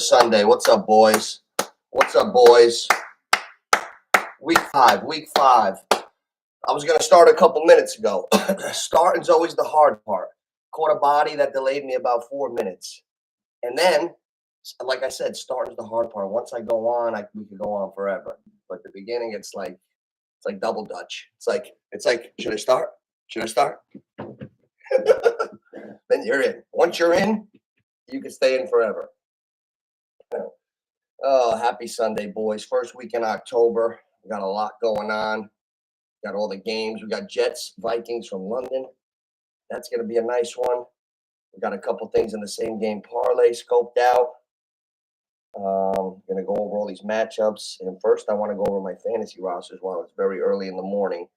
Sunday. What's up, boys? What's up, boys? Week five. I was going to start a couple minutes ago. Starting's always the hard part. Caught a body that delayed me about 4 minutes. And then, like I said, starting's the hard part. Once I go on, we can go on forever. But at the beginning, it's like double Dutch. It's like, should I start? Should I start? Then you're in. Once you're in, you can stay in forever. Oh, happy Sunday, boys. First week in October. We got a lot going on. Got all the games. We got Jets, Vikings from London. That's going to be a nice one. We got a couple things in the same game parlay scoped out. Going to go over all these matchups. And first, I want to go over my fantasy rosters while it's very early in the morning.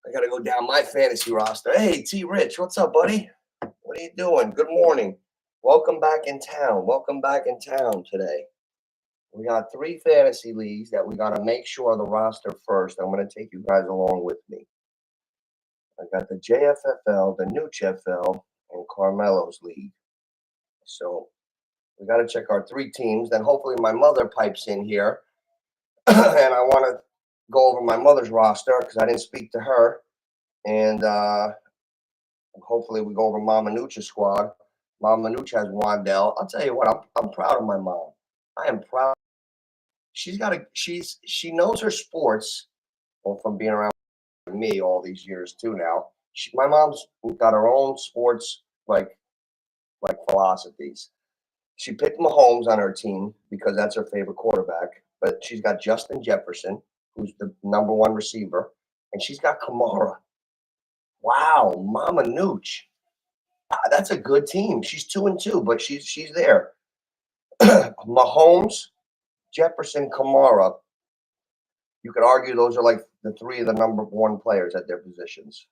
I got to go down my fantasy roster. Hey, T. Rich, what's up, buddy? What are you doing? Good morning. Welcome back in town. Welcome back in town today. We got 3 fantasy leagues that we got to make sure the roster first. I'm going to take you guys along with me. I got the JFFL, the NOOCH FL, and Carmelo's league. So we got to check our 3 teams. Then hopefully my mother pipes in here. And I want to go over my mother's roster because I didn't speak to her. And hopefully we go over Mama Nooch's squad. Mama Nooch has Wandell. I'll tell you what, I'm proud of my mom. I am proud. She knows her sports, well, from being around me all these years too now. My mom's got her own sports like philosophies. She picked Mahomes on her team because that's her favorite quarterback, but she's got Justin Jefferson, who's the #1 receiver, and she's got Kamara. Wow, Mama Nooch. That's a good team. She's 2-2, but she's there. Mahomes, Jefferson, Kamara. You could argue those are like the 3 of the #1 players at their positions.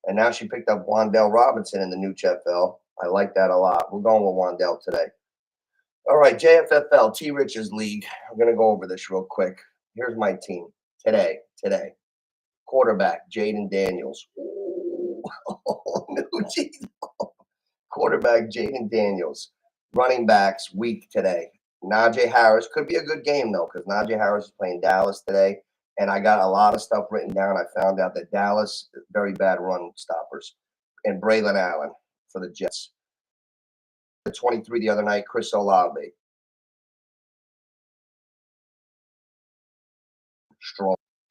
And now she picked up Wandell Robinson in the NOOCH FL. I like that a lot. We're going with Wandell today. All right, JFFL, T. Rich's league. I'm going to go over this real quick. Here's my team today. Quarterback, Jaden Daniels. Ooh. Quarterback, Jaden Daniels. Running backs, weak today. Najee Harris. Could be a good game, though, because Najee Harris is playing Dallas today. And I got a lot of stuff written down. I found out that Dallas, very bad run stoppers. And Braylon Allen for the Jets. The 23 the other night, Chris Olave.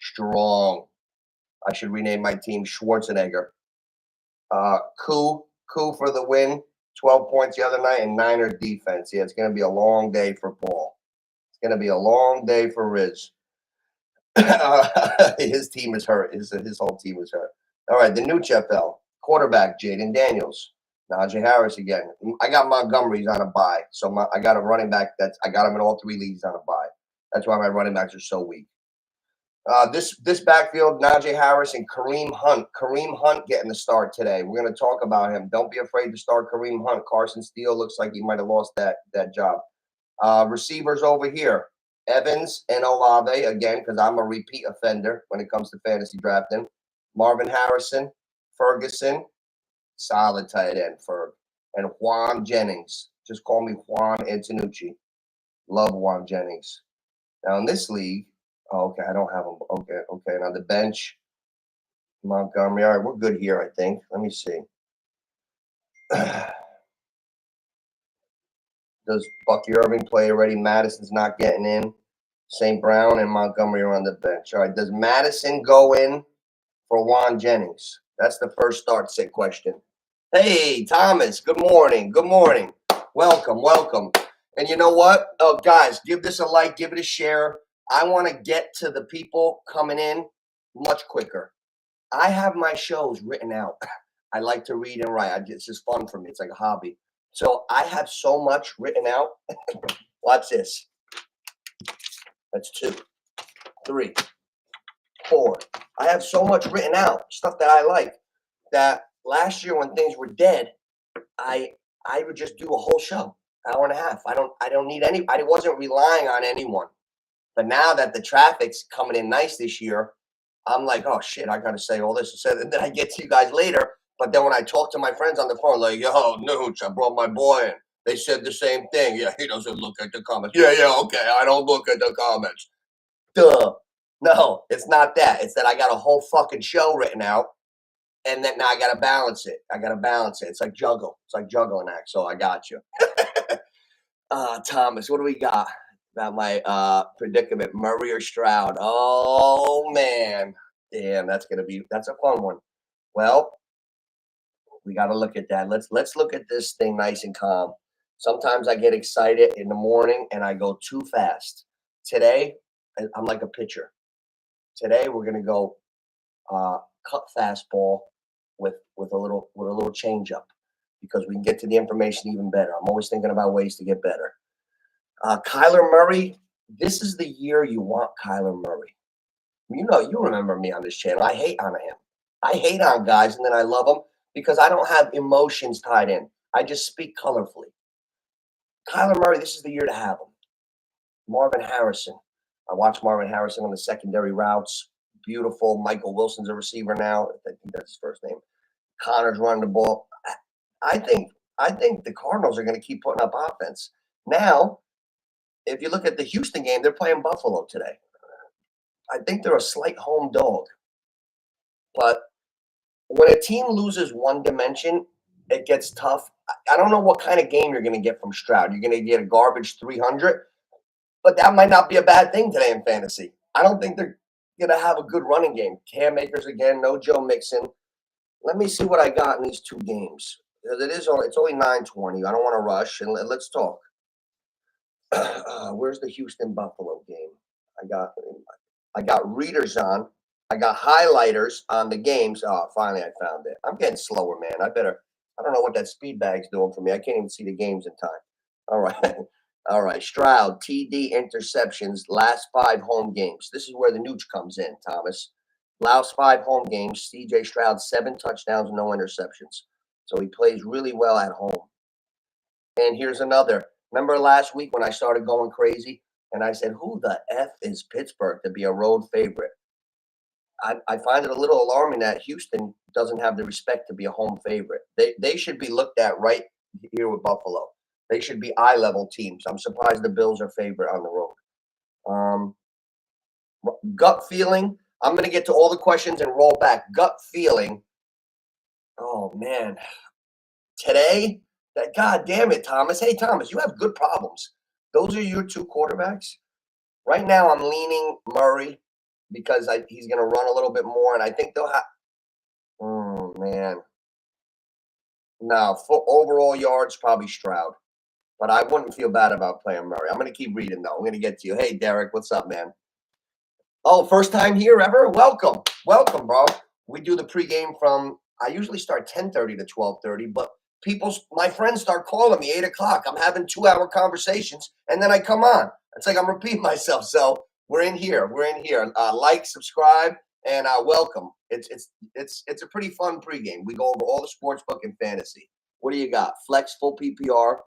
Strong. I should rename my team Schwarzenegger. Koo for the win. 12 points the other night, and Niner defense. Yeah, it's going to be a long day for Paul. It's going to be a long day for Riz. His team is hurt. His whole team is hurt. All right, the NOOCH FL. Quarterback, Jaden Daniels. Najee Harris again. I got Montgomery's on a bye. So I got a running back I got him in all 3 leagues on a bye. That's why my running backs are so weak. This backfield, Najee Harris and Kareem Hunt. Kareem Hunt getting the start today. We're going to talk about him. Don't be afraid to start Kareem Hunt. Carson Steele looks like he might have lost that job. Receivers over here, Evans and Olave, again, because I'm a repeat offender when it comes to fantasy drafting. Marvin Harrison, Ferguson, solid tight end, Ferg. And Juan Jennings. Just call me Juan Antonucci. Love Juan Jennings. Now, in this league, okay, I don't have them. Okay. And on the bench, Montgomery. All right, we're good here, I think. Let me see. Does Bucky Irving play already? Madison's not getting in. St. Brown and Montgomery are on the bench. All right, does Madison go in for Juan Jennings? That's the first start sit question. Hey, Thomas, good morning. Welcome. And you know what? Oh, guys, give this a like, give it a share. I want to get to the people coming in much quicker. I have my shows written out. I like to read and write. It's just fun for me. It's like a hobby. So I have so much written out. Watch this. That's 2, 3, 4. I have so much written out, stuff that I like, that last year when things were dead, I would just do a whole show, hour and a half. I don't need any. I wasn't relying on anyone. But now that the traffic's coming in nice this year, I'm like, oh shit, I gotta say all this. And then I get to you guys later. But then when I talk to my friends on the phone, like, yo, Nooch, I brought my boy in. They said the same thing. Yeah, he doesn't look at the comments. Yeah, okay. I don't look at the comments. Duh. No, it's not that. It's that I got a whole fucking show written out, and then now I gotta balance it. It's like juggle. It's like juggling act. So I got you. Thomas, what do we got about my predicament? Murray or Stroud? Oh man, damn, that's a fun one. Well, we got to look at that. Let's look at this thing nice and calm. Sometimes I get excited in the morning and I go too fast. Today, I'm like a pitcher. Today we're gonna go cut fastball with a little change up because we can get to the information even better. I'm always thinking about ways to get better. Kyler Murray, this is the year you want Kyler Murray. You remember me on this channel. I hate on him. I hate on guys and then I love them because I don't have emotions tied in. I just speak colorfully. Kyler Murray, this is the year to have him. Marvin Harrison. I watched Marvin Harrison on the secondary routes. Beautiful. Michael Wilson's a receiver now. I think that's his first name. Connor's running the ball. I think the Cardinals are going to keep putting up offense. Now, if you look at the Houston game, they're playing Buffalo today. I think they're a slight home dog. But when a team loses one dimension, it gets tough. I don't know what kind of game you're going to get from Stroud. You're going to get a garbage 300, but that might not be a bad thing today in fantasy. I don't think they're going to have a good running game. Cam Akers again, no Joe Mixon. Let me see what I got in these two games. It's only 9:20. I don't want to rush, and let's talk. Where's the Houston Buffalo game? I got readers on. I got highlighters on the games. Oh, finally I found it. I'm getting slower, man. I don't know what that speed bag's doing for me. I can't even see the games in time. All right. All right. Stroud, TD interceptions, last 5 home games. This is where the NOOCH comes in, Thomas. Last 5 home games, CJ Stroud, 7 touchdowns, no interceptions. So he plays really well at home. And here's another. Remember last week when I started going crazy and I said, who the F is Pittsburgh to be a road favorite? I find it a little alarming that Houston doesn't have the respect to be a home favorite. They should be looked at right here with Buffalo. They should be eye-level teams. I'm surprised the Bills are favorite on the road. Gut feeling. I'm going to get to all the questions and roll back. Gut feeling. Oh, man. Today, God damn it, Thomas. Hey, Thomas, you have good problems. Those are your 2 quarterbacks. Right now, I'm leaning Murray because he's going to run a little bit more, and I think they'll have – man. No, for overall yards, probably Stroud. But I wouldn't feel bad about playing Murray. I'm going to keep reading, though. I'm going to get to you. Hey, Derek, what's up, man? Oh, first time here ever? Welcome. Welcome, bro. We do the pregame from – I usually start 10:30 to 12:30, but my friends start calling me 8 o'clock. I'm having 2-hour conversations, and then I come on. It's like I'm repeating myself. So we're in here. Like, subscribe, and welcome. It's a pretty fun pregame. We go over all the sports book and fantasy. What do you got? Flex, full PPR.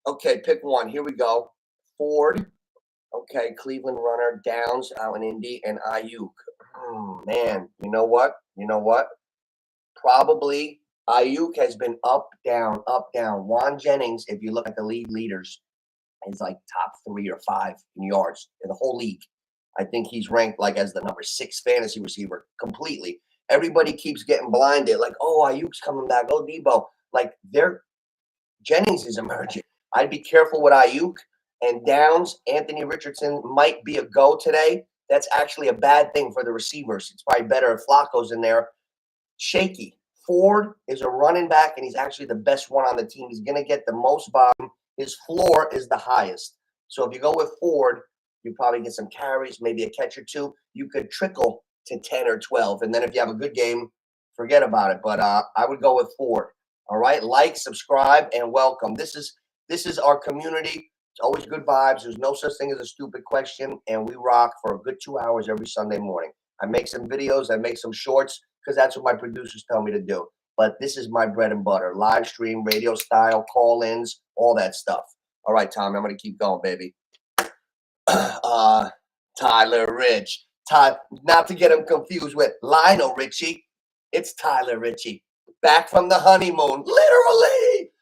Okay, pick one. Here we go. Ford. Okay, Cleveland runner, Downs out in Indy, and Ayuk. Man, you know what? Probably Ayuk has been up, down, up, down. Juan Jennings, if you look at the league leaders, is like top 3 or 5 in yards in the whole league. I think he's ranked like as the number 6 fantasy receiver completely. Everybody keeps getting blinded, like, oh, Ayuk's coming back. Oh, Debo. Like, Jennings is emerging. I'd be careful with Ayuk. And Downs, Anthony Richardson might be a go today. That's actually a bad thing for the receivers. It's probably better if Flacco's in there. Shaky. Ford is a running back, and he's actually the best one on the team. He's going to get the most volume. His floor is the highest. So if you go with Ford, you probably get some carries, maybe a catch or 2. You could trickle to 10 or 12. And then if you have a good game, forget about it. But I would go with Ford. All right. Like, subscribe, and welcome. This is our community. It's always good vibes. There's no such thing as a stupid question. And we rock for a good 2 hours every Sunday morning. I make some videos. I make some shorts because that's what my producers tell me to do. But this is my bread and butter. Live stream, radio style, call-ins, all that stuff. All right, Tommy, I'm going to keep going, baby. Tyler Rich. Not to get him confused with Lionel Richie. It's Tyler Richie. Back from the honeymoon.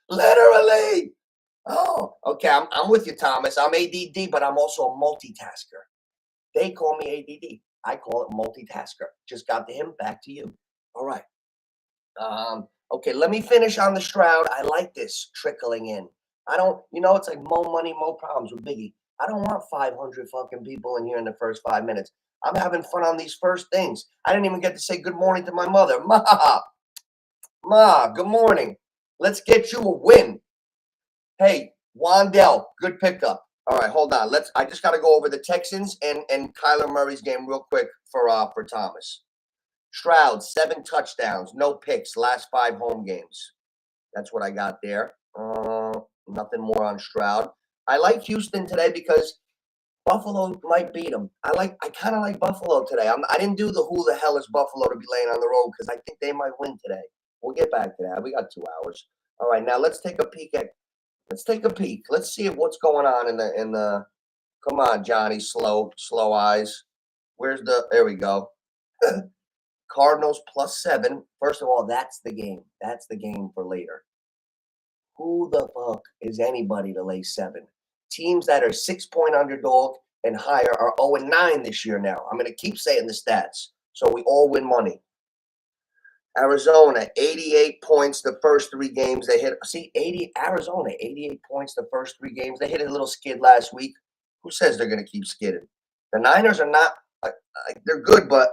Literally. Oh, okay. I'm with you, Thomas. I'm ADD, but I'm also a multitasker. They call me ADD. I call it multitasker. Just got to him. Back to you. All right. Okay, let me finish on the Shroud. I like this trickling in. I don't, it's like more money, more problems with Biggie. I don't want 500 fucking people in here in the first 5 minutes. I'm having fun on these first things. I didn't even get to say good morning to my mother. Ma, good morning. Let's get you a win. Hey, Wandell, good pickup. All right, hold on. I just got to go over the Texans and Kyler Murray's game real quick for Thomas. Shroud, 7 touchdowns, no picks, last 5 home games. That's what I got there. Nothing more on Shroud. I like Houston today because Buffalo might beat them. I kind of like Buffalo today. I didn't do the who the hell is Buffalo to be laying on the road because I think they might win today. We'll get back to that. We got 2 hours. All right, now let's take a peek. Let's see what's going on in the. Come on, Johnny, slow eyes. There we go. Cardinals +7. First of all, that's the game. That's the game for later. Who the fuck is anybody to lay 7? Teams that are 6-point underdog and higher are 0-9 this year now. I'm going to keep saying the stats so we all win money. Arizona, 88 points the first 3 games. They hit, Arizona, 88 points the first 3 games. They hit a little skid last week. Who says they're going to keep skidding? The Niners are not, they're good, but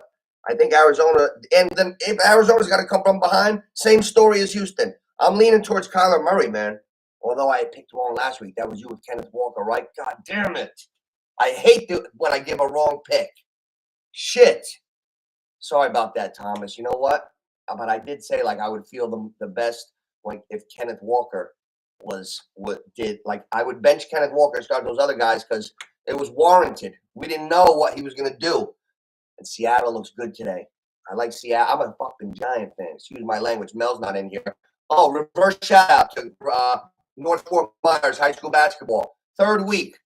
I think Arizona, and then if Arizona's got to come from behind, same story as Houston. I'm leaning towards Kyler Murray, man. Although I picked wrong last week. That was you with Kenneth Walker, right? God damn it. I hate when I give a wrong pick. Shit. Sorry about that, Thomas. You know what? But I did say I would feel the best if Kenneth Walker I would bench Kenneth Walker and start those other guys because it was warranted. We didn't know what he was going to do. And Seattle looks good today. I like Seattle. I'm a fucking Giant fan. Excuse my language. Mel's not in here. Oh, reverse shout out to North Fort Myers High School basketball. 3rd week.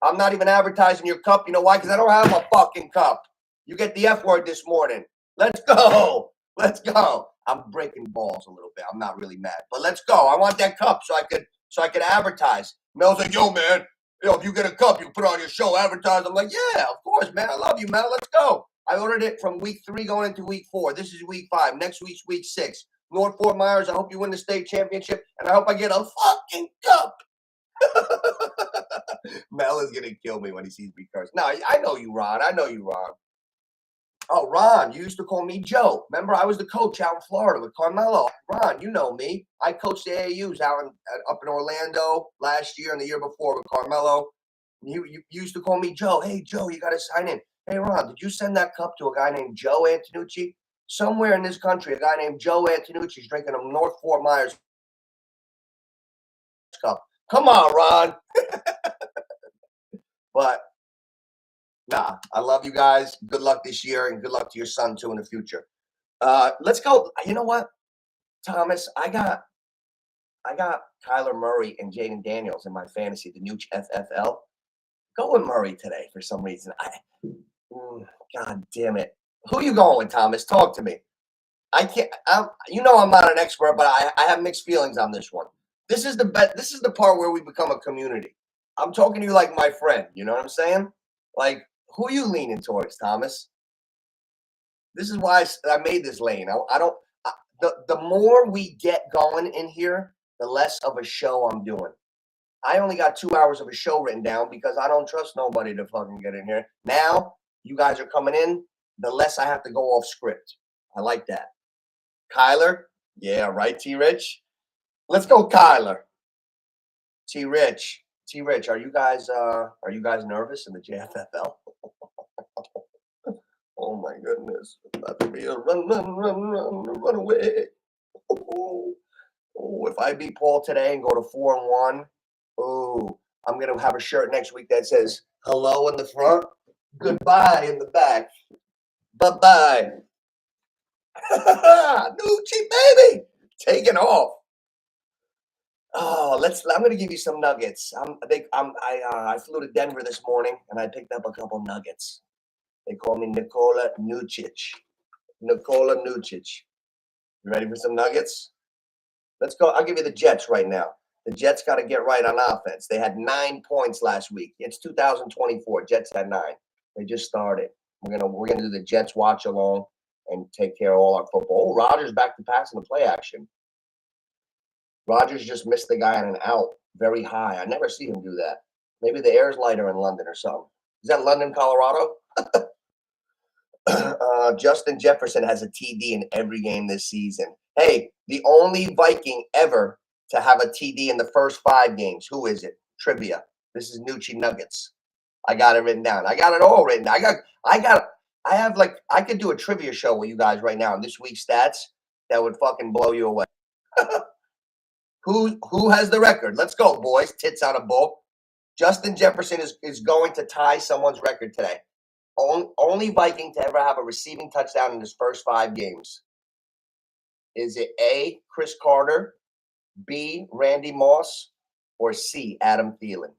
I'm not even advertising your cup. You know why? Because I don't have a fucking cup. You get the F word this morning. Let's go. Let's go. I'm breaking balls a little bit. I'm not really mad. But let's go. I want that cup so I could advertise. Mel's like, yo, man, if you get a cup, you put it on your show, advertise. I'm like, yeah, of course, man. I love you, Mel. Let's go. I ordered it from week 3 going into week 4. This is week 5. Next week's week 6. North Fort Myers, I hope you win the state championship, and I hope I get a fucking cup. Mel is going to kill me when he sees me curse. No, I know you, Ron. I know you, Ron. Oh, Ron, you used to call me Joe. Remember, I was the coach out in Florida with Carmelo. Ron, you know me. I coached the AAUs up in Orlando last year and the year before with Carmelo. You used to call me Joe. Hey, Joe, you got to sign in. Hey, Ron, did you send that cup to a guy named Joe Antonucci? Somewhere in this country, a guy named Joe Antonucci is drinking a North Fort Myers cup. Come on, Ron. But, nah, I love you guys. Good luck this year, and good luck to your son, too, in the future. Let's go. You know what, Thomas? I got Kyler Murray and Jaden Daniels in my fantasy, the NOOCH FFL. Go with Murray today for some reason. God damn it. Who are you going with, Thomas? Talk to me. I can't. I'm not an expert, but I have mixed feelings on this one. This is the part where we become a community. I'm talking to you like my friend. You know what I'm saying? Like, who are you leaning towards, Thomas? This is why I made this lane. The more we get going in here, the less of a show I'm doing. I only got 2 hours of a show written down because I don't trust nobody to fucking get in here. Now, you guys are coming in, the less I have to go off script. I like that. Kyler? Yeah, right, T-Rich? Let's go, Kyler. T-Rich, are you guys nervous in the JFFL? Oh my goodness. About to be a run away. Oh, if I beat Paul today and go to 4-1, I'm gonna have a shirt next week that says hello in the front, goodbye in the back. Bye-bye. Nucci, baby. Taking off. Oh, I'm gonna give you some nuggets. I flew to Denver this morning and I picked up a couple nuggets. They call me Nikola Nucic. Nikola Nucic. You ready for some nuggets? Let's go. I'll give you the Jets right now. The Jets got to get right on offense. They had 9 points last week. It's 2024. Jets had 9. They just started. We're gonna do the Jets watch along and take care of all our football. Oh, Rodgers back to pass in the play action. Rodgers just missed the guy on an out very high. I never see him do that. Maybe the air's lighter in London or something. Is that London, Colorado? Justin Jefferson has a TD in every game this season. Hey, the only Viking ever to have a TD in the first 5 games. Who is it? Trivia. This is NOOCH Nuggets. I got it written down. I got it all written down. I could do a trivia show with you guys right now on this week's stats that would fucking blow you away. Who has the record? Let's go, boys. Tits on a bull. Justin Jefferson is going to tie someone's record today. Only Viking to ever have a receiving touchdown in his first 5 games. Is it A, Chris Carter, B, Randy Moss, or C, Adam Thielen?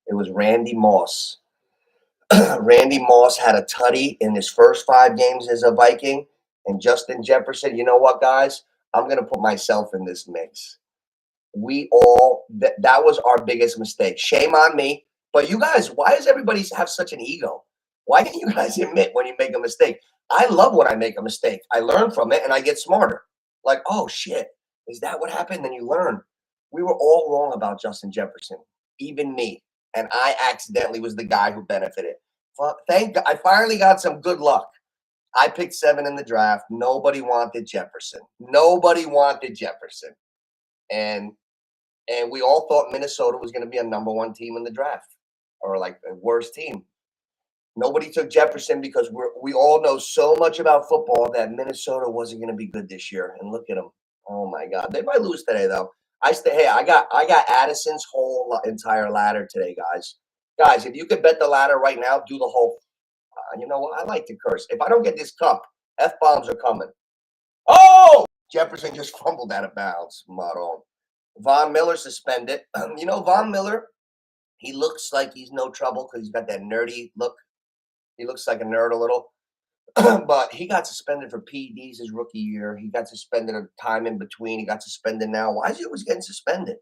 It was Randy Moss. Randy Moss had a tutty in his first 5 games as a Viking. And Justin Jefferson, you know what, guys? I'm going to put myself in this mix. That was our biggest mistake. Shame on me. But you guys, why does everybody have such an ego? Why can't you guys admit when you make a mistake? I love when I make a mistake. I learn from it and I get smarter. Like, oh, shit. Is that what happened? Then you learn. We were all wrong about Justin Jefferson, even me. And I accidentally was the guy who benefited. Thank God. I finally got some good luck. I picked 7 in the draft. Nobody wanted Jefferson. And we all thought Minnesota was going to be a number 1 team in the draft, or like a worst team. Nobody took Jefferson because we all know so much about football that Minnesota wasn't going to be good this year. And look at them. Oh my God. They might lose today though. I got Addison's whole entire ladder today, guys. Guys, if you could bet the ladder right now, do the whole. You know what? I like to curse. If I don't get this cup, F-bombs are coming. Oh! Jefferson just fumbled out of bounds. Maron. Von Miller suspended. Von Miller, he looks like he's no trouble because he's got that nerdy look. He looks like a nerd a little. But he got suspended for PEDs his rookie year. He got suspended a time in between. He got suspended now. Why is he always getting suspended?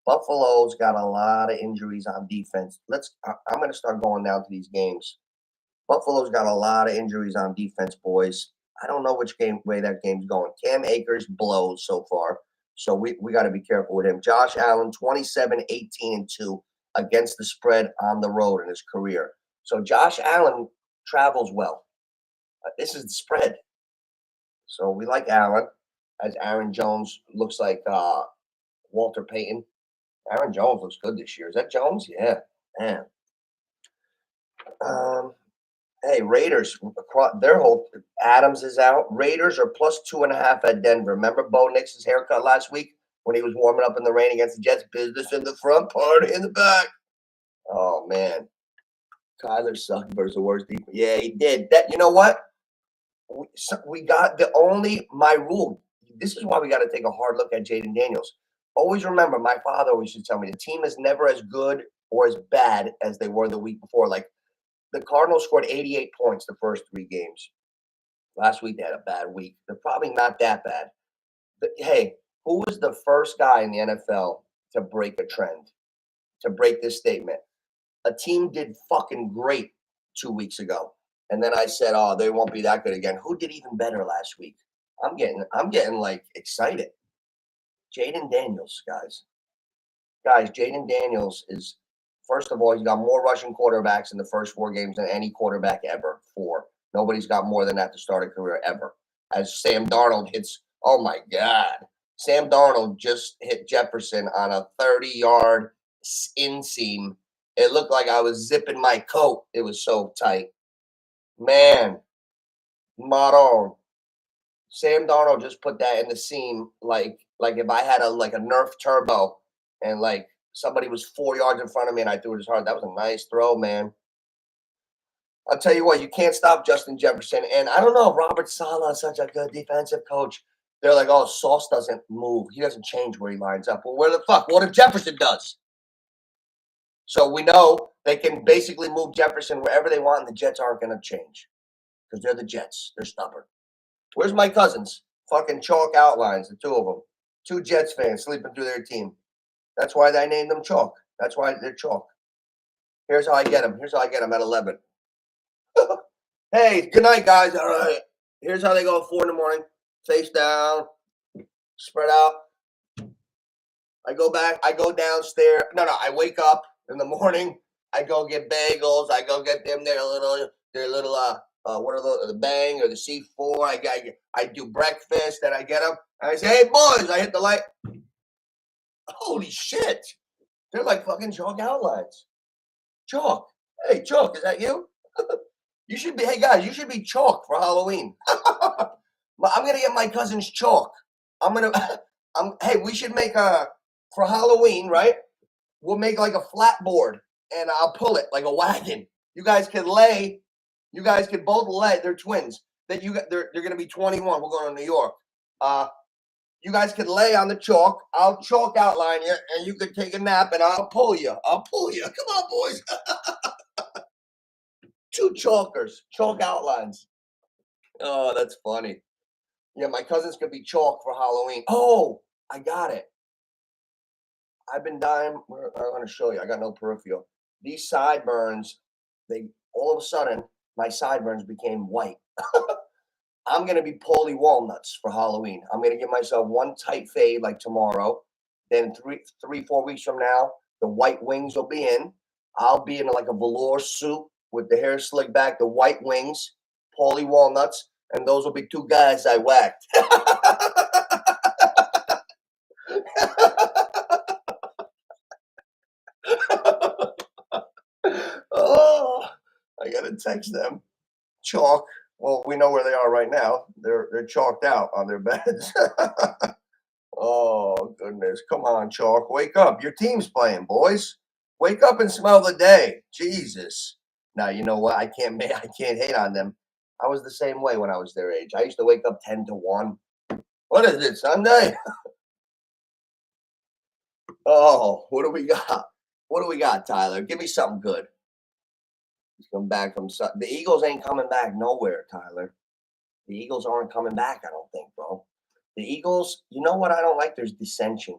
Buffalo's got a lot of injuries on defense. I'm going to start going down to these games. Buffalo's got a lot of injuries on defense, boys. I don't know which way that game's going. Cam Akers blows so far. So we got to be careful with him. Josh Allen, 27, 18, and 2 against the spread on the road in his career. So Josh Allen travels well. This is the spread. So we like Allen, as Aaron Jones looks like Walter Payton. Aaron Jones looks good this year. Is that Jones? Yeah, man. Hey, Raiders, their whole Adams is out. Raiders are plus 2.5 at Denver. Remember Bo Nix's haircut last week when he was warming up in the rain against the Jets? Business in the front, party in the back. Oh, man. Kyler sucked versus the worst defense. Yeah, he did. You know what? We got my rule. This is why we got to take a hard look at Jaden Daniels. Always remember, my father always used to tell me, the team is never as good or as bad as they were the week before. Like, the Cardinals scored 88 points the first 3 games. Last week, they had a bad week. They're probably not that bad. But, hey, who was the first guy in the NFL to break a trend, to break this statement? A team did fucking great 2 weeks ago. And then I said, oh, they won't be that good again. Who did even better last week? I'm getting like excited. Jaden Daniels, guys. Guys, Jaden Daniels is, first of all, he's got more rushing quarterbacks in the first 4 games than any quarterback ever. 4. Nobody's got more than that to start a career ever. As Sam Darnold hits, oh my God. Sam Darnold just hit Jefferson on a 30-yard inseam. It looked like I was zipping my coat. It was so tight. Man, Maron. Sam Darnold just put that in the seam like if I had a Nerf turbo and like somebody was 4 yards in front of me and I threw it as hard. That was a nice throw, man. I'll tell you what, you can't stop Justin Jefferson. And I don't know if Robert Saleh is such a good defensive coach. They're like, oh, Sauce doesn't move. He doesn't change where he lines up. Well, where the fuck? What if Jefferson does? So we know they can basically move Jefferson wherever they want, and the Jets aren't going to change because they're the Jets. They're stubborn. Where's my cousins? Fucking chalk outlines, the two of them. Two Jets fans sleeping through their team. That's why they named them chalk. That's why they're chalk. Here's how I get them. Here's how I get them at 11. Hey, good night, guys. All right. Here's how they go at 4 in the morning. Face down. Spread out. I go back. I go downstairs. No, I wake up in the morning. I go get bagels. I go get them their little what are those, the Bang or the C4. I do breakfast. Then I get them. And I say, hey, boys, I hit the light. Holy shit. They're like fucking chalk outlines. Chalk. Hey, Chalk, is that you? You should be, hey, guys, you should be Chalk for Halloween. I'm going to get my cousin's Chalk. Hey, we should make for Halloween, right? We'll make like a flat board and I'll pull it like a wagon. You guys could both lay. They're twins. They're going to be 21. We're going to New York. You guys could lay on the chalk. I'll chalk outline you, and you could take a nap, and I'll pull you. Come on, boys. Two chalkers, chalk outlines. Oh, that's funny. Yeah, my cousins could be chalk for Halloween. Oh, I got it. I've been dying. I'm going to show you. I got no peripheral. These sideburns, all of a sudden, my sideburns became white. I'm going to be Paulie Walnuts for Halloween. I'm going to give myself one tight fade like tomorrow. Then 4 weeks from now, the white wings will be in. I'll be in like a velour suit with the hair slicked back, the white wings, Paulie Walnuts, and those will be two guys I whacked. Oh, I got to text them. Chalk. Well, we know where they are right now. They're chalked out on their beds. Oh, goodness. Come on, Chalk. Wake up. Your team's playing, boys. Wake up and smell the day. Jesus. Now, you know what? I can't hate on them. I was the same way when I was their age. I used to wake up 10 to 1. What is it, Sunday? Oh, what do we got? What do we got, Tyler? Give me something good. He's come back from the Eagles ain't coming back nowhere, Tyler. The Eagles aren't coming back, I don't think, bro. The Eagles, you know what I don't like? There's dissension.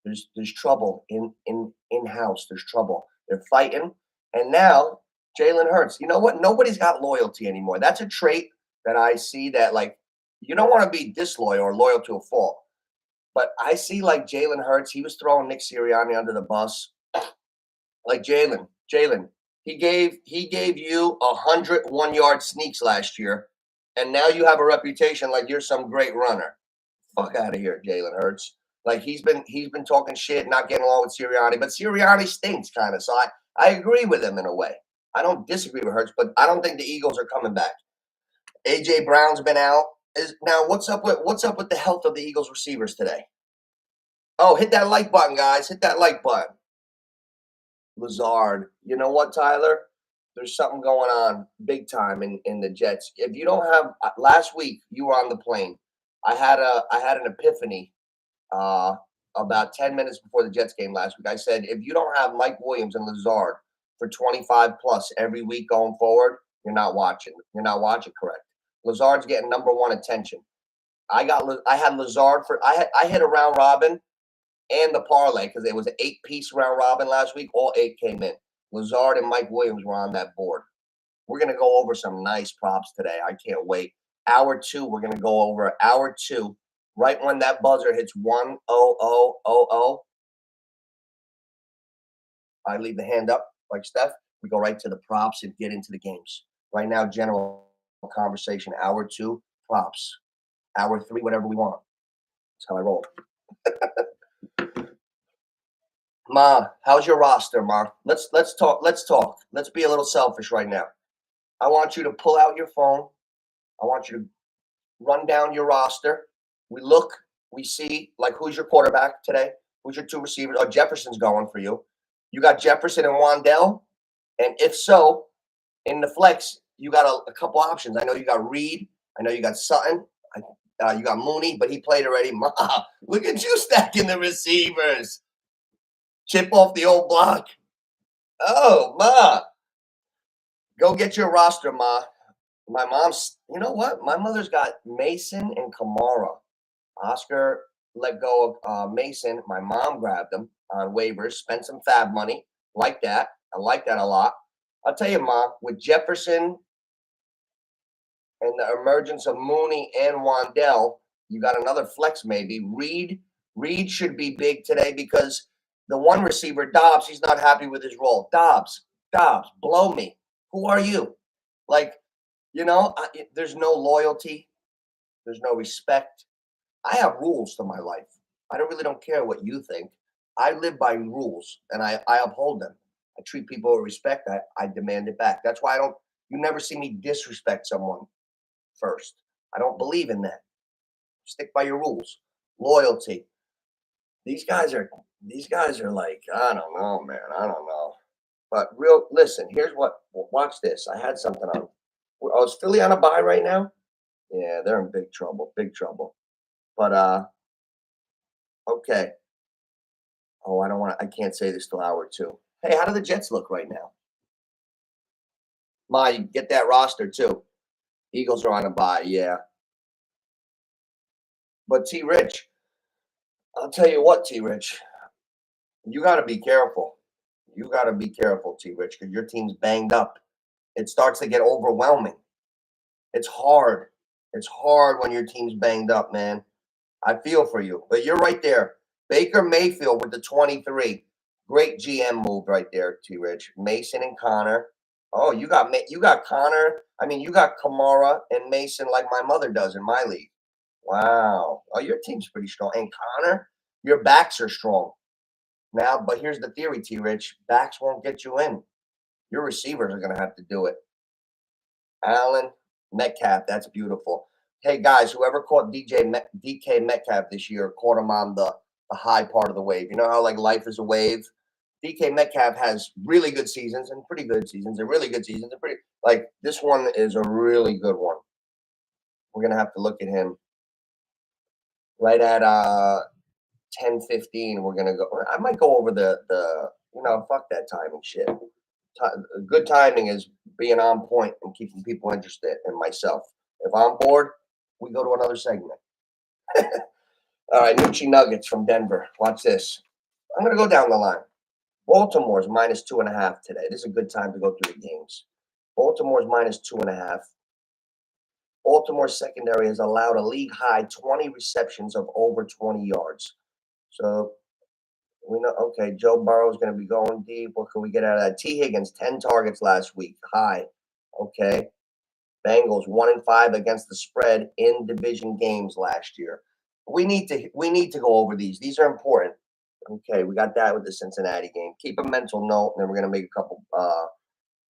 There's trouble in-house. There's trouble. They're fighting. And now Jalen Hurts, you know what? Nobody's got loyalty anymore. That's a trait that I see that, like, you don't want to be disloyal or loyal to a fault. But I see like Jalen Hurts, he was throwing Nick Sirianni under the bus. Like Jalen, he gave you 101-yard sneaks last year, and now you have a reputation like you're some great runner. Fuck out of here, Jalen Hurts. Like he's been talking shit, not getting along with Sirianni, but Sirianni stinks kind of. So I agree with him in a way. I don't disagree with Hurts, but I don't think the Eagles are coming back. AJ Brown's been out. What's up with the health of the Eagles receivers today? Oh, hit that like button, guys. Hit that like button. Lazard. You know what, Tyler? There's something going on big time in the Jets. If you don't have last week, you were on the plane. I had an epiphany about 10 minutes before the Jets game last week. I said, if you don't have Mike Williams and Lazard for 25 plus every week going forward, you're not watching. You're not watching correct. Lazard's getting number one attention. I had Lazard I hit a round robin and the parlay because it was an 8-piece round robin last week. All 8 came in. Lazard and Mike Williams were on that board. We're going to go over some nice props today. I can't wait. Hour 2, we're going to go over hour 2. Right when that buzzer hits 10000, I leave the hand up like Steph. We go right to the props and get into the games. Right now, general conversation. Hour 2, props. Hour 3, whatever we want. That's how I roll. Ma, how's your roster, Ma? Let's talk. Let's be a little selfish right now. I want you to pull out your phone. I want you to run down your roster. We see, like, who's your quarterback today? Who's your 2 receivers? Oh, Jefferson's going for you. You got Jefferson and Wandell? And if so, in the flex, you got a couple options. I know you got Reed. I know you got Sutton. You got Mooney, but he played already. Ma, look at you stacking the receivers. Chip off the old block. Oh, Ma. Go get your roster, Ma. My mom's, you know what? My mother's got Mason and Kamara. Oscar let go of Mason. My mom grabbed him on waivers, spent some fab money. Like that. I like that a lot. I'll tell you, Ma, with Jefferson and the emergence of Mooney and Wandell, you got another flex maybe. Reed should be big today because the one receiver, Dobbs, he's not happy with his role. Dobbs, blow me. Who are you? Like, there's no loyalty. There's no respect. I have rules to my life. I really don't care what you think. I live by rules and I uphold them. I treat people with respect. I demand it back. That's why you never see me disrespect someone first. I don't believe in that. Stick by your rules. Loyalty. These guys are like, I don't know, man. I don't know. But listen, here's watch this. I had something on. Oh, is Philly on a bye right now? Yeah, they're in big trouble. But okay. Oh, I can't say this till hour 2. Hey, how do the Jets look right now? Ma, you get that roster too. Eagles are on a bye, yeah. But T Rich, I'll tell you what, T Rich, you gotta be careful. You gotta be careful, T Rich, because your team's banged up. It starts to get overwhelming. It's hard. It's hard when your team's banged up, man. I feel for you, but you're right there. Baker Mayfield with the 23. Great GM move right there, T. Rich. Mason and Connor. Oh, you got Connor. I mean, you got Kamara and Mason like my mother does in my league. Wow. Oh, your team's pretty strong. And Connor, your backs are strong. Now, but here's the theory, T. Rich. Backs won't get you in. Your receivers are going to have to do it. Allen, Metcalf, that's beautiful. Hey guys, whoever caught DK Metcalf this year caught him on the high part of the wave. You know how like life is a wave? DK Metcalf has really good seasons and pretty good seasons and really good seasons and pretty like this one is a really good one. We're gonna have to look at him right at 10:15. We're gonna go. I might go over the fuck that timing shit. Good timing is being on point and keeping people interested in myself. If I'm bored, we go to another segment. All right, NOOCH Nuggets from Denver. Watch this. I'm going to go down the line. Baltimore's minus 2.5 today. This is a good time to go through the games. Baltimore's minus 2.5. Baltimore's secondary has allowed a league high 20 receptions of over 20 yards. So we know, okay, Joe Burrow's going to be going deep. What can we get out of that? T. Higgins, 10 targets last week. High. Okay. Bengals 1-5 against the spread in division games last year. We need to go over these. These are important. Okay, we got that with the Cincinnati game. Keep a mental note, and then we're gonna make a couple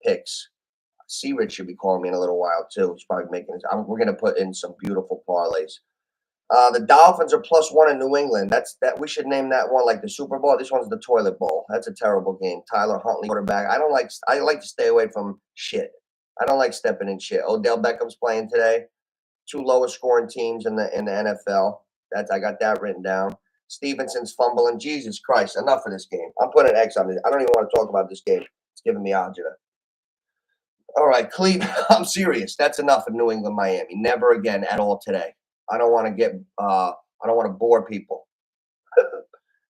picks. Rich should be calling me in a little while too. He's probably making. We're gonna put in some beautiful parlays. The Dolphins are +1 in New England. That we should name that one like the Super Bowl. This one's the toilet bowl. That's a terrible game. Tyler Huntley quarterback. I like to stay away from shit. I don't like stepping in shit. Odell Beckham's playing today. 2 lowest scoring teams in the NFL. I got that written down. Stevenson's fumbling. Jesus Christ, enough of this game. I'm putting an X on it. I don't even want to talk about this game. It's giving me agita. All right, Cleveland. I'm serious. That's enough of New England, Miami. Never again at all today. I don't want to bore people.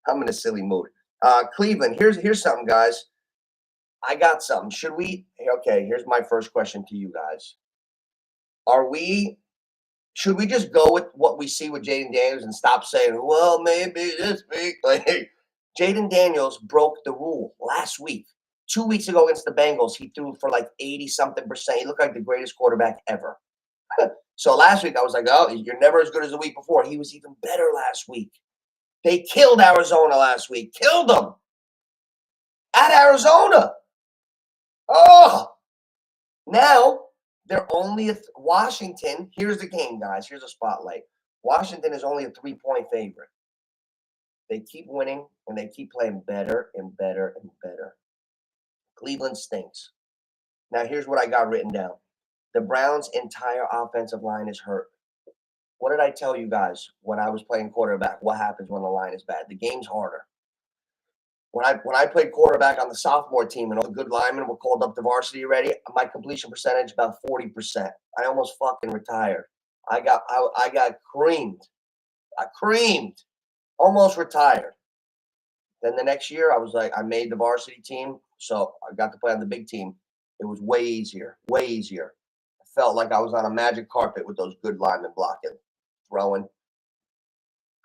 I'm in a silly mood. Cleveland, here's something, guys. I got something. Okay, here's my first question to you guys. Should we just go with what we see with Jaden Daniels and stop saying, well, maybe this week? Like, Jaden Daniels broke the rule last week. 2 weeks ago against the Bengals, he threw for like 80-something%. He looked like the greatest quarterback ever. So last week, I was like, oh, you're never as good as the week before. He was even better last week. They killed Arizona last week. Killed them. At Arizona. Oh. Now, they're only Washington. Here's the game, guys. Here's a spotlight. Washington is only a 3-point favorite. They keep winning, and they keep playing better and better and better. Cleveland stinks. Now, here's what I got written down. The Browns' entire offensive line is hurt. What did I tell you guys when I was playing quarterback? What happens when the line is bad? The game's harder. When I played quarterback on the sophomore team and all the good linemen were called up to varsity already, my completion percentage about 40%. I almost fucking retired. I got creamed. I creamed. Almost retired. Then the next year, I was like, I made the varsity team, so I got to play on the big team. It was way easier, way easier. I felt like I was on a magic carpet with those good linemen blocking, throwing.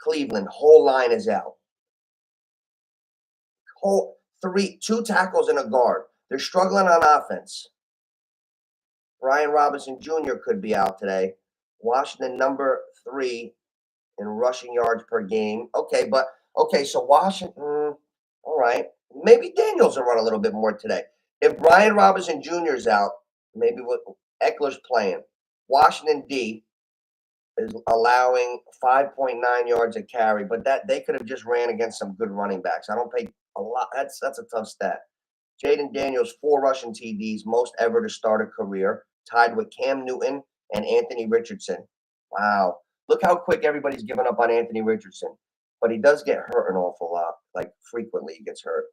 Cleveland, whole line is out. Two tackles and a guard. They're struggling on offense. Brian Robinson Jr. could be out today. Washington, number 3 in rushing yards per game. Okay, so Washington, all right. Maybe Daniels will run a little bit more today. If Brian Robinson Jr. is out, maybe what Eckler's playing. Washington D is allowing 5.9 yards a carry, but that they could have just ran against some good running backs. I don't pay a lot. That's a tough stat. Jaden Daniels, 4 rushing TDs, most ever to start a career, tied with Cam Newton and Anthony Richardson. Wow. Look how quick everybody's giving up on Anthony Richardson. But he does get hurt an awful lot. Like, frequently he gets hurt.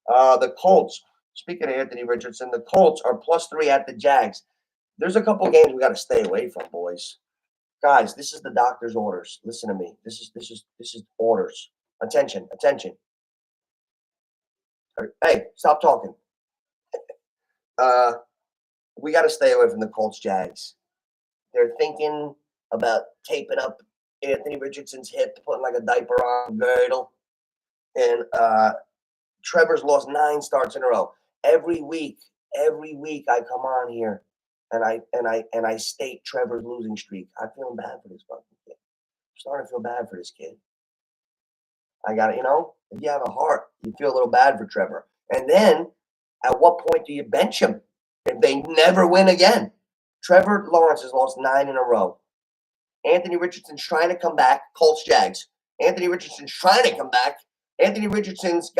The Colts, speaking of Anthony Richardson, the Colts are +3 at the Jags. There's a couple games we got to stay away from, boys. Guys, this is the doctor's orders. Listen to me. This is orders. Attention. Hey, stop talking. We got to stay away from the Colts Jags. They're thinking about taping up Anthony Richardson's hip, putting like a diaper on, girdle. And Trevor's lost 9 starts in a row. Every week I come on here and I state Trevor's losing streak. I'm feeling bad for this fucking kid. I'm starting to feel bad for this kid. I got it, if you have a heart, you feel a little bad for Trevor. And then at what point do you bench him if they never win again? Trevor Lawrence has lost 9 in a row. Anthony Richardson's trying to come back. Colts Jags. Anthony Richardson's trying to come back. Anthony Richardson's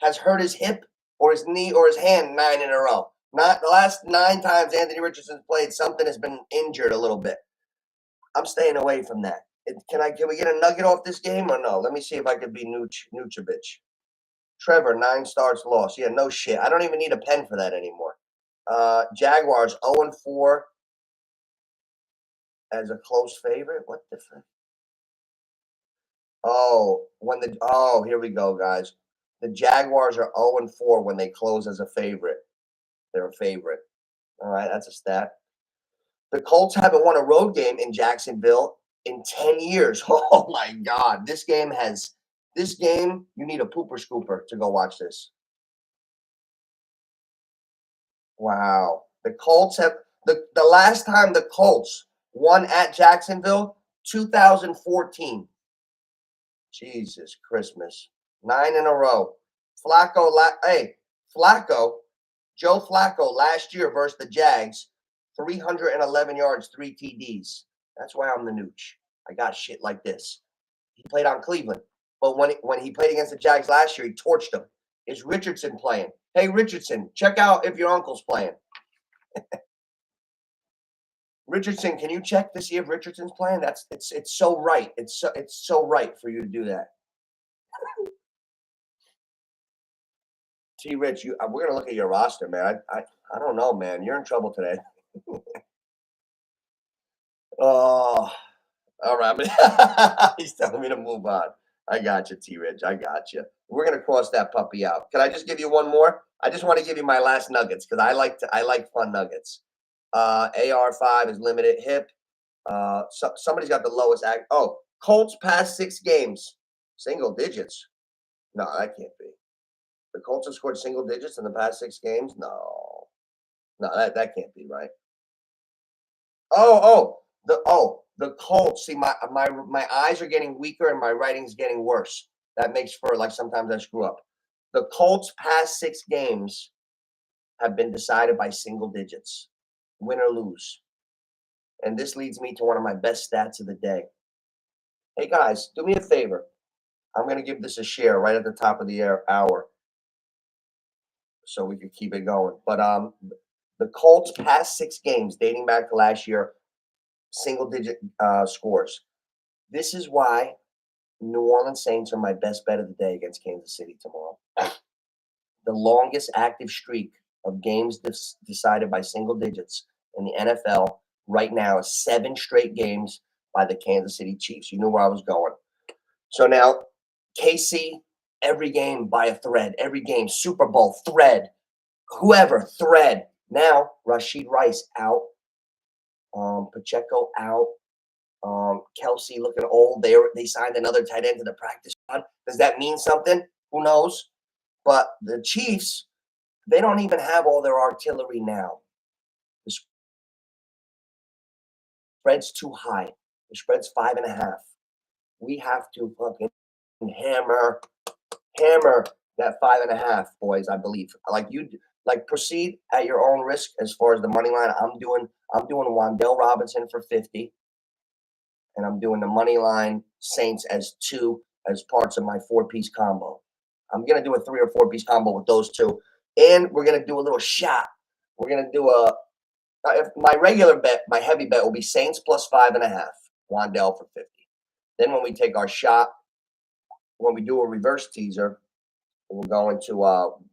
has hurt his hip or his knee or his hand 9 in a row. Not the last 9 times Anthony Richardson's played, something has been injured a little bit. I'm staying away from that. Can we get a nugget off this game or no? Let me see if I could be Noochevich. Trevor, 9 starts lost. Yeah, no shit. I don't even need a pen for that anymore. Jaguars 0-4 as a close favorite. What the fuck? Here we go, guys. The Jaguars are 0-4 when they close as a favorite. They're a favorite. All right, that's a stat. The Colts haven't won a road game in Jacksonville in 10 years. Oh my God. This game, you need a pooper scooper to go watch this. Wow. The Colts have the last time the Colts won at Jacksonville, 2014. Jesus Christmas. 9 in a row. Joe Flacco last year versus the Jags, 311 yards, 3 TDs. That's why I'm the nooch. I got shit like this. He played on Cleveland. But when he played against the Jags last year, he torched them. Is Richardson playing? Hey, Richardson, check out if your uncle's playing. Richardson, can you check to see if Richardson's playing? It's so right. It's so right for you to do that. T. Rich, we're gonna look at your roster, man. I don't know, man. You're in trouble today. Oh, all right. He's telling me to move on. I got you, T. Rich. I got you. We're gonna cross that puppy out. Can I just give you one more? I just want to give you my last nuggets because I like fun nuggets. AR5 is limited hip. Somebody's got the lowest act. Oh, Colts past 6 games, single digits. No, that can't be. The Colts have scored single digits in the past 6 games. No, that can't be right. The Colts. See, my eyes are getting weaker and my writing's getting worse. That makes for like sometimes I screw up. The Colts past 6 games have been decided by single digits, win or lose. And this leads me to one of my best stats of the day. Hey guys, do me a favor. I'm going to give this a share right at the top of the hour so we can keep it going. But the Colts past 6 games dating back to last year, single-digit scores. This is why New Orleans Saints are my best bet of the day against Kansas City tomorrow. The longest active streak of games decided by single digits in the NFL right now is 7 straight games by the Kansas City Chiefs. You knew where I was going. So now, KC, every game by a thread. Every game, Super Bowl, thread. Whoever, thread. Now, Rashid Rice out. Pacheco out. Kelsey looking old. They signed another tight end to the practice squad. Does that mean something? Who knows? But the Chiefs, they don't even have all their artillery now. The spread's too high. The spread's 5.5. We have to fucking hammer that 5.5, boys. I believe. Proceed at your own risk as far as the money line. I'm doing Wan'Dale Robinson for 50, and I'm doing the money line Saints as 2 as parts of my 4-piece combo. I'm gonna do a 3 or 4-piece combo with those 2, and we're gonna do a little shot. We're gonna do my regular bet, my heavy bet will be Saints plus 5.5, Wan'Dale for 50. Then when we take our shot, when we do a reverse teaser, we're going to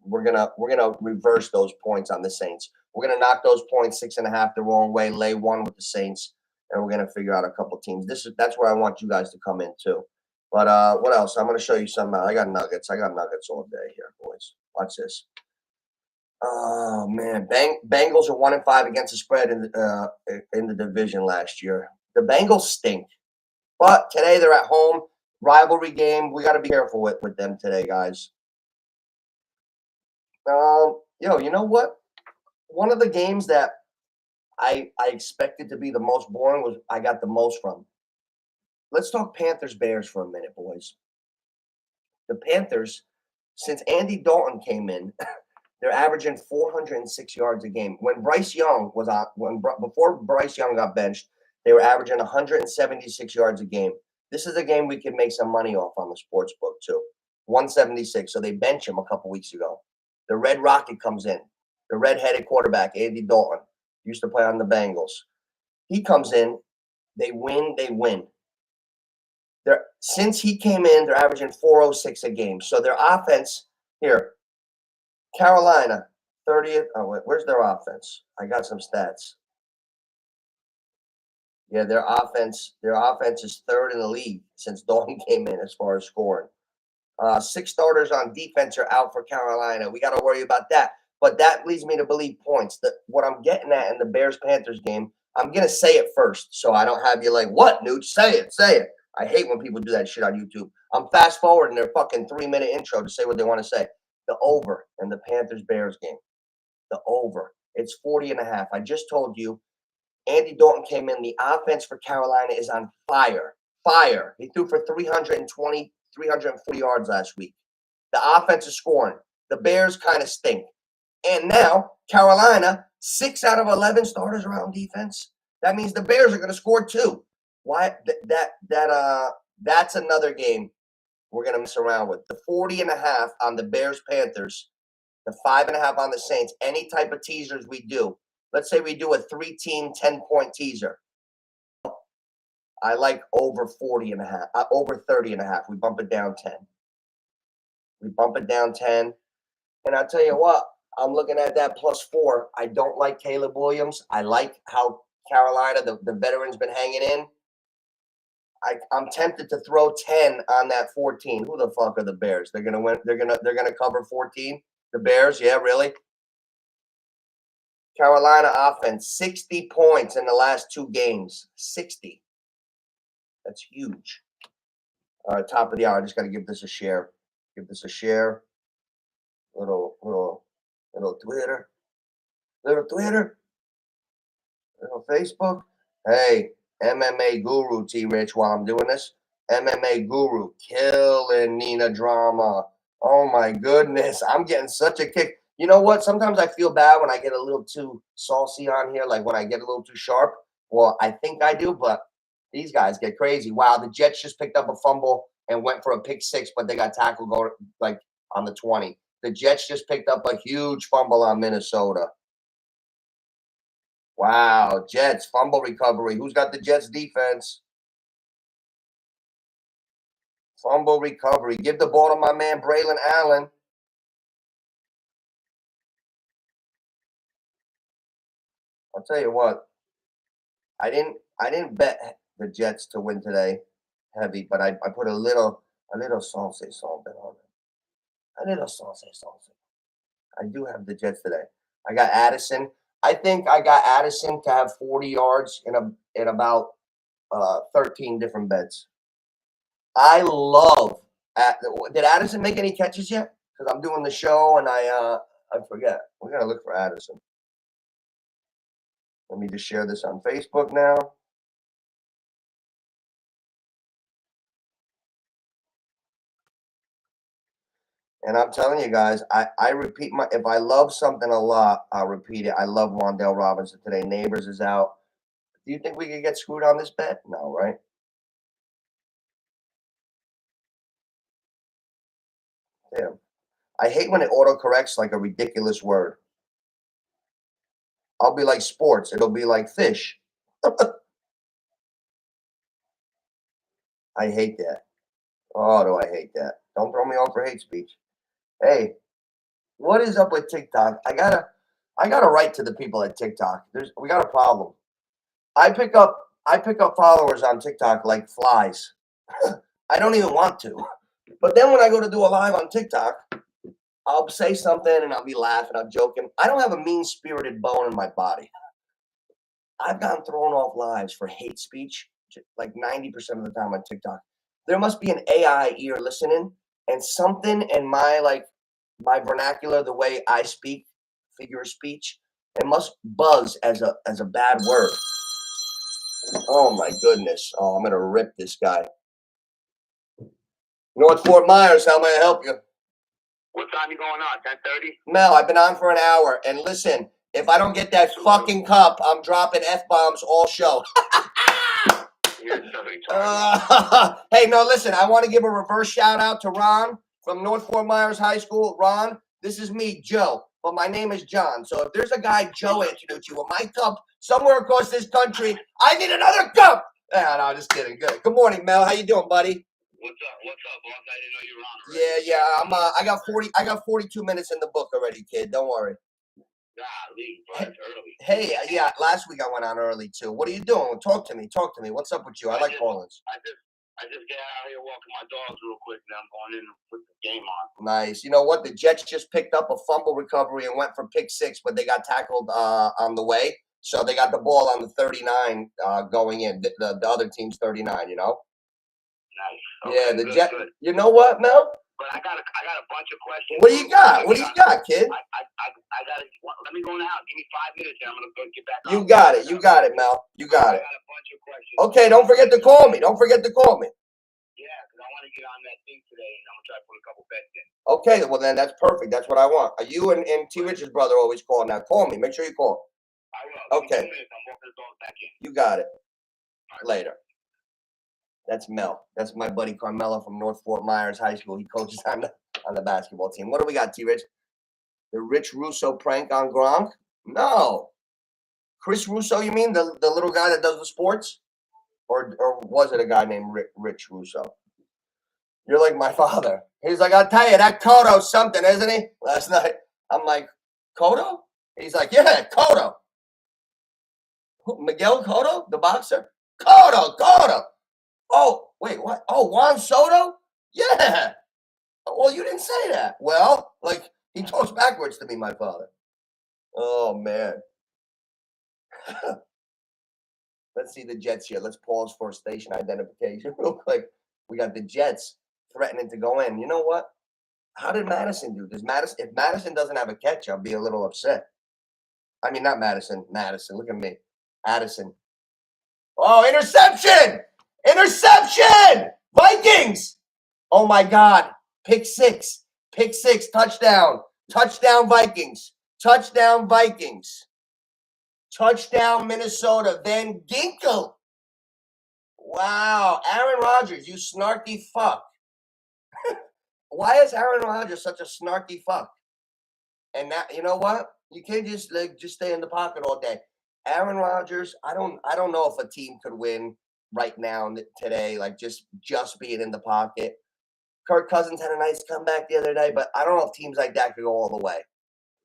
we're gonna reverse those points on the Saints. We're gonna knock those points 6.5 the wrong way, lay 1 with the Saints, and we're gonna figure out a couple teams. That's where I want you guys to come in too. But what else? I'm gonna show you some. I got nuggets. I got nuggets all day here, boys. Watch this. Oh man, Bengals are 1-5 against the spread in the division last year. The Bengals stink, but today they're at home. Rivalry game. We got to be careful with them today, guys. You know what? One of the games that I expected to be the most boring was I got the most from. Let's talk Panthers-Bears for a minute, boys. The Panthers, since Andy Dalton came in, they're averaging 406 yards a game. When Bryce Young was on, before Bryce Young got benched, they were averaging 176 yards a game. This is a game we could make some money off on the sports book too. 176. So they bench him a couple weeks ago. The Red Rocket comes in. The red-headed quarterback, Andy Dalton, used to play on the Bengals. He comes in. They win. Since he came in, they're averaging 406 a game. So their offense here, Carolina, 30th. Oh, wait, where's their offense? I got some stats. Yeah, their offense is 3rd in the league since Dalton came in as far as scoring. 6 starters on defense are out for Carolina. We got to worry about that. But that leads me to believe points. What I'm getting at in the Bears-Panthers game, I'm going to say it first so I don't have you like, what, Nooch? Say it. I hate when people do that shit on YouTube. I'm fast-forwarding their fucking 3-minute intro to say what they want to say. The over in the Panthers-Bears game. The over. It's 40.5. I just told you, Andy Dalton came in. The offense for Carolina is on fire. Fire. He threw for 340 yards last week. The offense is scoring. The Bears kind of stink. And now, Carolina, 6 out of 11 starters are on defense. That means the Bears are going to score too. Why? That's another game we're going to mess around with. The 40.5 on the Bears-Panthers, the 5.5 on the Saints, any type of teasers we do. Let's say we do a 3-team, 10-point teaser. I like over 40.5, over 30.5. We bump it down 10. And I'll tell you what, I'm looking at that +4. I don't like Caleb Williams. I like how Carolina, the veteran's been hanging in. I'm tempted to throw 10 on that 14. Who the fuck are the Bears? They're gonna win. They're gonna cover 14. The Bears, yeah, really. Carolina offense, 60 points in the last 2 games. 60. That's huge. Top of the hour. I just got to give this a share. Little Twitter. Little Facebook. Hey, MMA Guru T-Rich, while I'm doing this. MMA Guru killing Nina Drama. Oh my goodness. I'm getting such a kick. You know what? Sometimes I feel bad when I get a little too saucy on here, like when I get a little too sharp. Well, I think I do, but these guys get crazy. Wow, the Jets just picked up a fumble and went for a pick 6, but they got tackled going like on the 20. The Jets just picked up a huge fumble on Minnesota. Wow, Jets, fumble recovery. Who's got the Jets defense? Fumble recovery. Give the ball to my man, Braylon Allen. I'll tell you what. I didn't bet the Jets to win today heavy, but I put a little salsa something on it. A little salsa something. I do have the Jets today. I got Addison. I think I got Addison to have 40 yards in about 13 different bets. I love. Did Addison make any catches yet? Because I'm doing the show and I forget. We gotta look for Addison. Let me just share this on Facebook now. And I'm telling you guys, I repeat if I love something a lot, I'll repeat it. I love Wandale Robinson today. Neighbors is out. Do you think we could get screwed on this bet? No, right? Damn. I hate when it autocorrects like a ridiculous word. I'll be like sports. It'll be like fish. I hate that. Oh, do I hate that? Don't throw me off for hate speech. Hey, what is up with TikTok? I gotta write to the people at TikTok. We got a problem. I pick up followers on TikTok like flies. I don't even want to. But then when I go to do a live on TikTok, I'll say something and I'll be laughing, I'm joking. I don't have a mean-spirited bone in my body. I've gotten thrown off lives for hate speech like 90% of the time on TikTok. There must be an AI ear listening and something in my vernacular, the way I speak, figure of speech, it must buzz as a bad word. Oh my goodness. Oh, I'm gonna rip this guy. North Fort Myers, how may I help you? What time you going on? 10:30? Mel, I've been on for an hour. And listen, if I don't get that fucking cup, I'm dropping F-bombs all show. Hey, no, listen, I want to give a reverse shout out to Ron from North Fort Myers High School. Ron, this is me, Joe, but my name is John. So if there's a guy, Joe Antonucci, with my cup somewhere across this country, I need another cup. No, just kidding. Good morning, Mel. How you doing, buddy? What's up, boss? I didn't know you were on already. Yeah. I got 42 minutes in the book already, kid. Don't worry. Golly, bro, it's early. Hey, yeah, last week I went on early too. What are you doing? Talk to me. What's up with you? I like call-ins. I just get out here walking my dogs real quick, and I'm going in and put the game on. Nice. You know what? The Jets just picked up a fumble recovery and went for pick 6, but they got tackled on the way. So they got the ball on the 39 going in. The other team's 39, you know? Nice. Okay, yeah, the Jets. You know what, Mel? But I got a bunch of questions. What do you got? What do you got, kid? I got to let me go now. Give me 5 minutes, and I'm gonna go get back. You got it. You got it, Mel. You got it. I got a bunch of questions. Okay, don't forget to call me. Yeah, because I want to get on that thing today, and I'm gonna try to put a couple bets in. Okay, well then that's perfect. That's what I want. You and T. Rich's brother always call now. Call me. Make sure you call. I will. Okay. I'm walking the dog back in. You got it. Later. That's Mel. That's my buddy Carmelo from North Fort Myers High School. He coaches on the basketball team. What do we got, T. Rich? The Rich Russo prank on Gronk? No. Chris Russo, you mean the little guy that does the sports? Or was it a guy named Rich Russo? You're like my father. He's like, I'll tell you, that Cotto's something, isn't he? Last night. I'm like, Cotto? He's like, yeah, Cotto. Miguel Cotto, the boxer? Cotto. Oh, wait, what? Oh, Juan Soto? Yeah. Well, you didn't say that. Well, like, he talks backwards to me, my father. Oh, man. Let's see the Jets here. Let's pause for station identification real quick. We got the Jets threatening to go in. You know what? How did Madison do? If Madison doesn't have a catch, I'll be a little upset. I mean, not Madison. Look at me. Addison. Oh, interception! Vikings! Oh, my God. Pick six. Touchdown. Vikings. Touchdown, Minnesota. Van Ginkel. Wow. Aaron Rodgers, you snarky fuck. Why is Aaron Rodgers such a snarky fuck? And that, you know what? You can't just stay in the pocket all day. Aaron Rodgers, I don't know if a team could win right now today, like just being in the pocket. Kirk Cousins had a nice comeback the other day, but I don't know if teams like that could go all the way.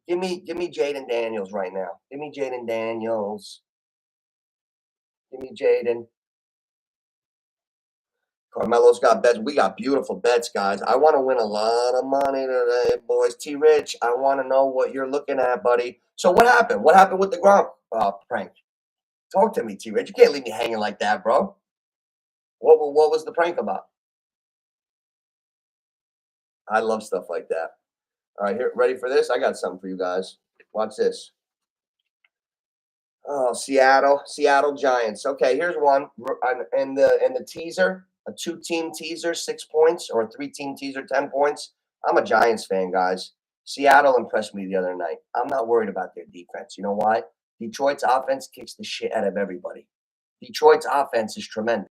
Give me Jaden Daniels right now. Give me Jaden Daniels. Give me Jaden. Carmelo's got bets. We got beautiful bets, guys. I want to win a lot of money today, boys. T. Rich, I want to know what you're looking at, buddy. So what happened? What happened with the Gronk prank? Talk to me, T. Rich. You can't leave me hanging like that, bro. What was the prank about? I love stuff like that. All right, here, ready for this? I got something for you guys. Watch this. Oh, Seattle Giants. Okay, here's one. And the teaser, a 2-team teaser, 6 points, or a 3-team teaser, 10 points. I'm a Giants fan, guys. Seattle impressed me the other night. I'm not worried about their defense. You know why? Detroit's offense kicks the shit out of everybody. Detroit's offense is tremendous.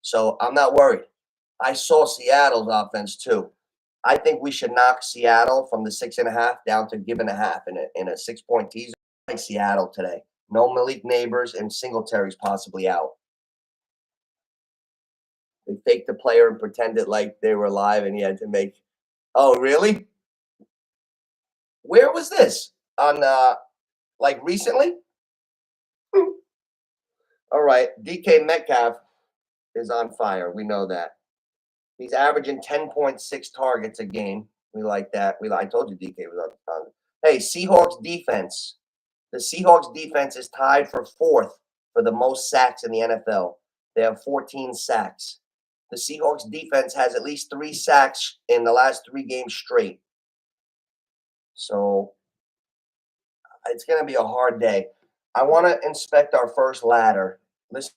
So I'm not worried. I saw Seattle's offense too. I think we should knock Seattle from the 6.5 down to give 1/2 in a 6-point teaser. I like Seattle today. No Malik Neighbors and Singletary's possibly out. They faked the player and pretended like they were alive, and he had to make. Oh, really? Where was this? On like recently? All right. DK Metcalf is on fire. We know that. He's averaging 10.6 targets a game. We like that. I told you DK was on. Hey, Seahawks defense. The Seahawks defense is tied for 4th for the most sacks in the NFL. They have 14 sacks. The Seahawks defense has at least 3 sacks in the last 3 games straight. So it's going to be a hard day. I want to inspect our first ladder. Listen,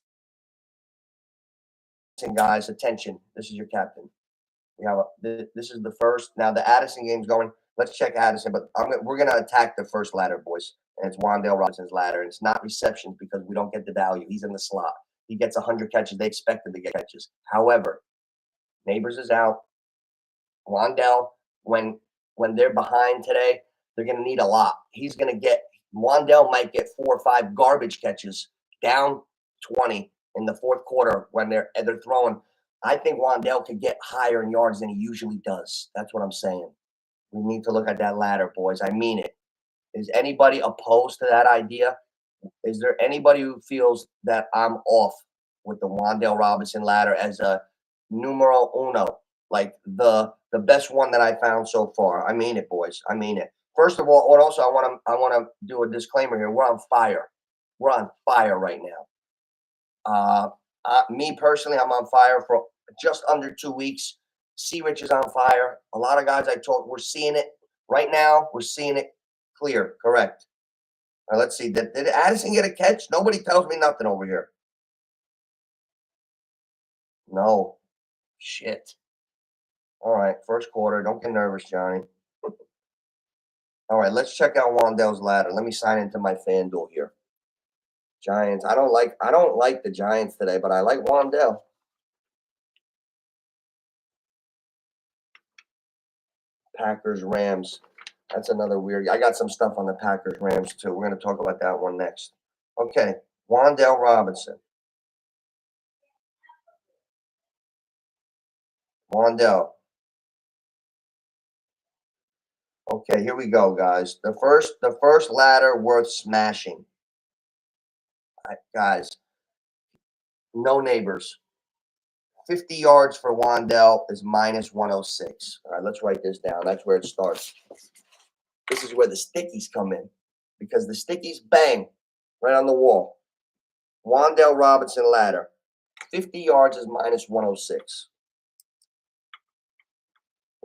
guys, attention. This is your captain. This is the first. Now the Addison game's going. Let's check Addison, but we're going to attack the first ladder, boys. And it's Wan'Dale Robinson's ladder. And it's not receptions because we don't get the value. He's in the slot. He gets 100 catches. They expect him to get catches. However, Neighbors is out. Wan'Dale, when they're behind today, they're going to need a lot. Wan'Dale might get 4 or 5 garbage catches down 20 in the 4th quarter when they're throwing. I think Wan'Dale could get higher in yards than he usually does. That's what I'm saying. We need to look at that ladder, boys. I mean it. Is anybody opposed to that idea? Is there anybody who feels that I'm off with the Wan'Dale Robinson ladder as a numero uno, like the best one that I found so far? I mean it, boys. I mean it. First of all, also I want to do a disclaimer here. We're on fire. We're on fire right now. Me personally, I'm on fire for just under 2 weeks. C-Rich is on fire. A lot of guys I talk, we're seeing it right now. We're seeing it clear. Correct. All right, let's see. Did Addison get a catch? Nobody tells me nothing over here. No. Shit. All right, first quarter. Don't get nervous, Johnny. All right, let's check out Wan'Dale's ladder. Let me sign into my FanDuel here. Giants. I don't like the Giants today, but I like Wan'Dale. Packers, Rams. That's another weird. I got some stuff on the Packers, Rams too. We're going to talk about that one next. Okay, Wan'Dale Robinson. Wan'Dale. Okay, here we go, guys. The first ladder worth smashing. All right, guys. No Neighbors. 50 yards for Wan'Dale is minus 106. All right, let's write this down. That's where it starts. This is where the stickies come in because the stickies bang right on the wall. Wan'Dale Robinson ladder. 50 yards is minus 106.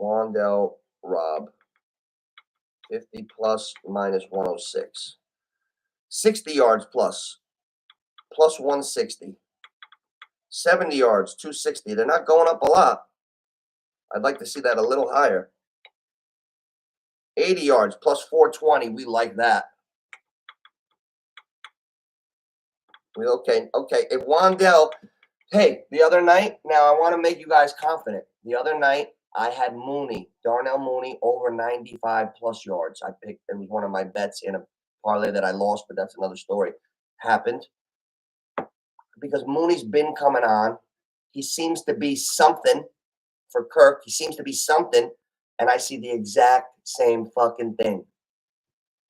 Wan'Dale Rob. 50 plus minus 106. 60 yards plus 160. 70 yards, 260. They're not going up a lot. I'd like to see that a little higher. 80 yards plus 420. We like that. Okay. If Wan'Dale, hey, the other night, now I want to make you guys confident. The other night, I had Darnell Mooney, over 95 plus yards. I picked, it was one of my bets in a parlay that I lost, but that's another story. happened because Mooney's been coming on. He seems to be something for Kirk. He seems to be something, and I see the exact same fucking thing.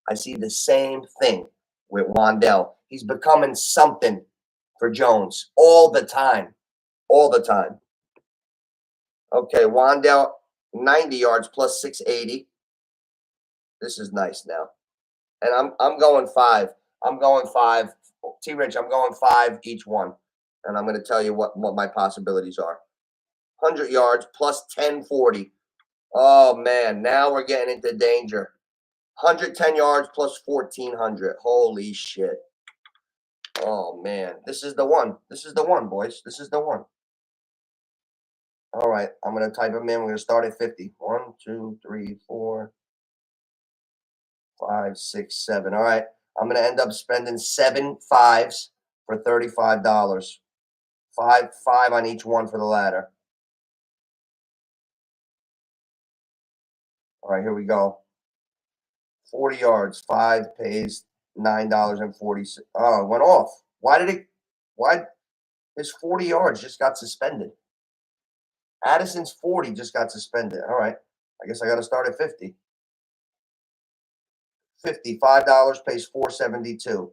I see the same thing with Wandell. He's becoming something for Jones all the time. All the time. Okay, Wandell, 90 yards plus 680. This is nice now. And I'm going 5. I'm going 5. T-Rich, I'm going 5 each one. And I'm going to tell you what my possibilities are. 100 yards plus 1040. Oh, man. Now we're getting into danger. 110 yards plus 1,400. Holy shit. Oh, man. This is the one. This is the one, boys. This is the one. All right. I'm going to type them in. We're going to start at 50. 1, 2, 3, 4, 5, 6, 7. All right. I'm going to end up spending 7 5s for $35. 5 on each one for the ladder. All right, here we go. 40 yards, 5 pays $9.40. Oh, it went off. Why his 40 yards just got suspended? Addison's 40 just got suspended. All right. I guess I got to start at 50. 50, $5 pays $4.72.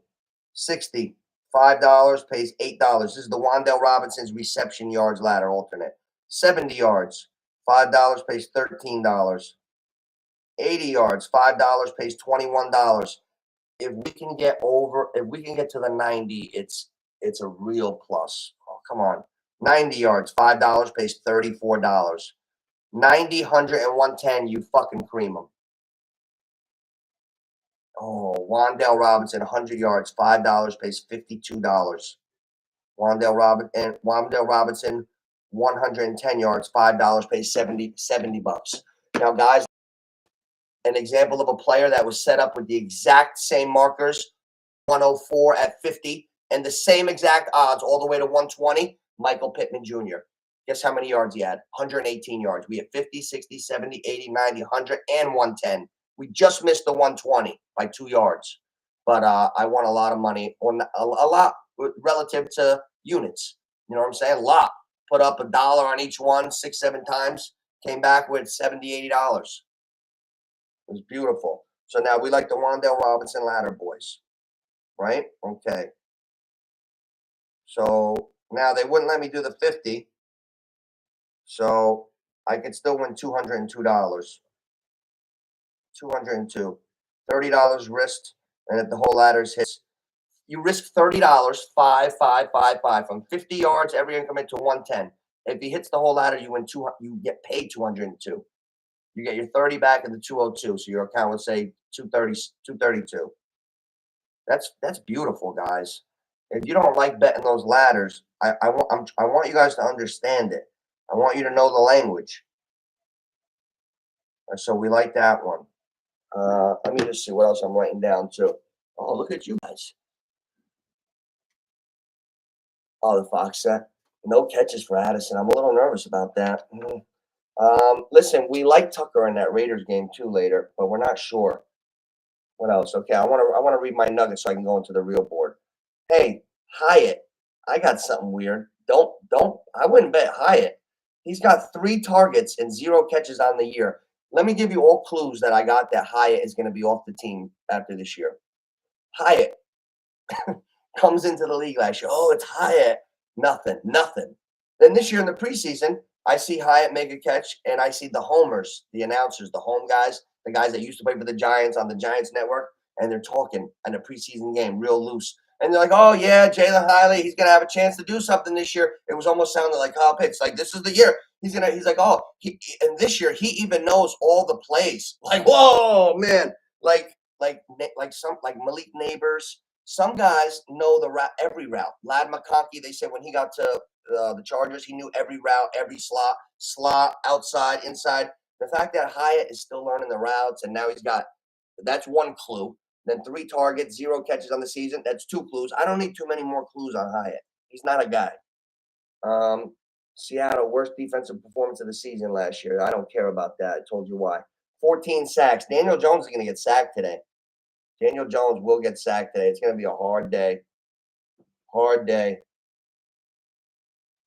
60, $5 pays $8. This is the Wandell Robinson's reception yards ladder alternate. 70 yards, $5 pays $13. 80 yards, $5 pays $21. If we can get to the 90, it's a real plus. Oh, come on. 90 yards, $5 pays $34. 90, 100, and 110, you fucking cream them. Oh, Wandell Robinson, 100 yards, $5 pays $52. Wandell Robinson, 110 yards, $5 pays 70 bucks. Now, guys, an example of a player that was set up with the exact same markers, 104 at 50, and the same exact odds all the way to 120, Michael Pittman Jr. Guess how many yards he had? 118 yards. We had 50, 60, 70, 80, 90, 100, and 110. We just missed the 120 by 2 yards. But I won a lot of money, on a lot relative to units. You know what I'm saying? A lot. Put up $1 on each one, 6, 7 times. Came back with $70, $80. It was beautiful. So now we like the Wandell Robinson ladder, boys. Right? Okay. So now they wouldn't let me do the 50. So I could still win $202. 202. $30 risked. And if the whole ladder's hits, you risk $30, 5, 5, 5, 5, from 50 yards every increment to 110. If he hits the whole ladder, you win you get paid 202. You get your 30 back in the 202. So your account would say 232. That's beautiful, guys. If you don't like betting those ladders, I want you guys to understand it. I want you to know the language. So we like that one. Let me just see what else I'm writing down too. Oh, look at you guys. Oh, the Fox set. No catches for Addison. I'm a little nervous about that. Listen, we like Tucker in that Raiders game too later, but we're not sure. What else? Okay, I want to read my nuggets so I can go into the real board. Hey, Hyatt, I got something weird. I wouldn't bet Hyatt. He's got 3 targets and 0 catches on the year. Let me give you all clues that I got that Hyatt is going to be off the team after this year. Hyatt comes into the league last year. Oh, it's Hyatt. Nothing. Then this year in the preseason, I see Hyatt make a catch, and I see the homers, the announcers, the home guys, the guys that used to play for the Giants on the Giants network, and they're talking in a preseason game real loose. And they're like, oh, yeah, Jalen Hiley, he's going to have a chance to do something this year. It was almost sounding like Kyle Pitts. Like, this is the year. He's like, oh, and this year he even knows all the plays. Like, whoa, man. Like Malik Neighbors. Some guys know every route. Lad McConkey, they said when he got to the Chargers, he knew every route, every slot, outside, inside. The fact that Hyatt is still learning the routes, and now that's one clue. Then 3 targets, 0 catches on the season. That's 2 clues. I don't need too many more clues on Hyatt. He's not a guy. Seattle, worst defensive performance of the season last year. I don't care about that. I told you why. 14 sacks. Daniel Jones is going to get sacked today. Daniel Jones will get sacked today. It's going to be a hard day. Hard day.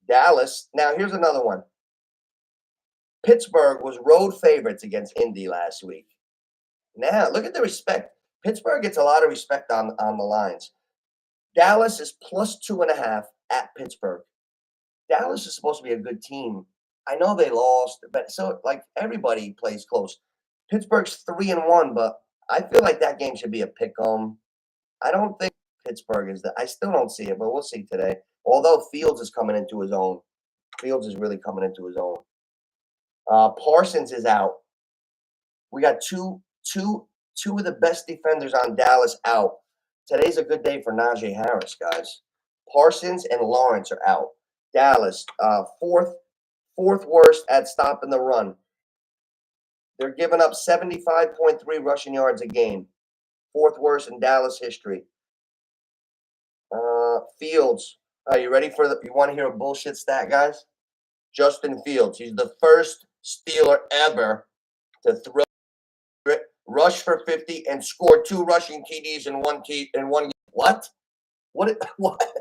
Dallas. Now, here's another one. Pittsburgh was road favorites against Indy last week. Now, look at the respect. Pittsburgh gets a lot of respect on the lines. Dallas is plus 2.5 at Pittsburgh. Dallas is supposed to be a good team. I know they lost, but so like everybody plays close. Pittsburgh's 3-1, but I feel like that game should be a pick 'em. I don't think Pittsburgh is that. I still don't see it, but we'll see today. Although Fields is coming into his own. Fields is really coming into his own. Parsons is out. We got two of the best defenders on Dallas out. Today's a good day for Najee Harris, guys. Parsons and Lawrence are out. Dallas, fourth worst at stopping the run. They're giving up 75.3 rushing yards a game. Fourth worst in Dallas history. Fields. Are you ready for you want to hear a bullshit stat, guys? Justin Fields. He's the first Steeler ever to rush for 50 and score 2 rushing TDs in one What? What?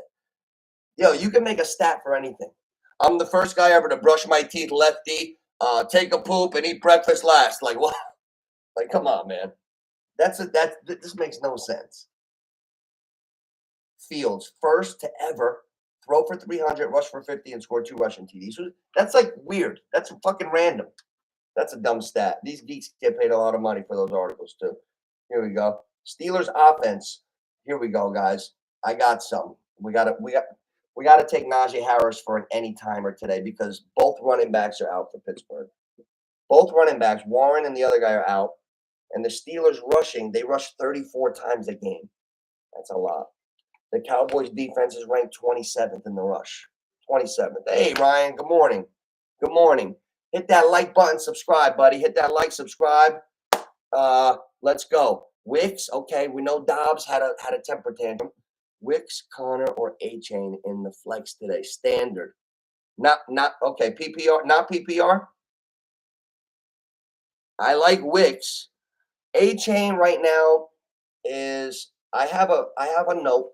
Yo, you can make a stat for anything. I'm the first guy ever to brush my teeth lefty, take a poop, and eat breakfast last. Like what? Like, come on, man. This makes no sense. Fields, first to ever throw for 300, rush for 50, and score 2 rushing TDs. That's like weird. That's fucking random. That's a dumb stat. These geeks get paid a lot of money for those articles too. Here we go. Steelers offense. Here we go, guys. I got some. We got to take Najee Harris for an any-timer today because both running backs are out for Pittsburgh. Both running backs, Warren and the other guy, are out. And the Steelers rushing, they rush 34 times a game. That's a lot. The Cowboys defense is ranked 27th in the rush. 27th. Hey, Ryan, good morning. Good morning. Hit that like button, subscribe, buddy. Hit that like, subscribe. Let's go. Wicks, okay, we know Dobbs had a temper tantrum. Wicks, Connor, or A-Chain in the flex today. Standard. Not okay, PPR, not PPR. I like Wicks. A-Chain right now is I have a note.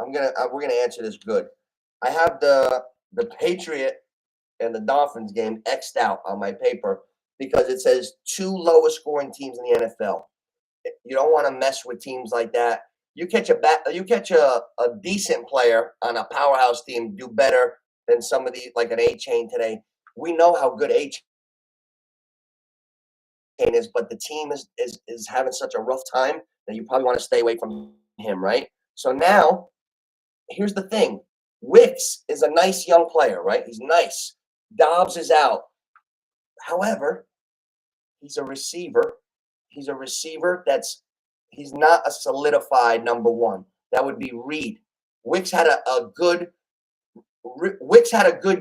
We're gonna answer this good. I have the Patriot and the Dolphins game X'd out on my paper because it says 2 lowest scoring teams in the NFL. You don't want to mess with teams like that. You catch a decent player on a powerhouse team do better than some of the like an A-Chain today. We know how good A-Chain is, but the team is having such a rough time that you probably want to stay away from him, right? So now, here's the thing. Wicks is a nice young player, right? He's nice. Dobbs is out. However, he's a receiver. He's a receiver he's not a solidified number 1. That would be Reed. Wicks had a good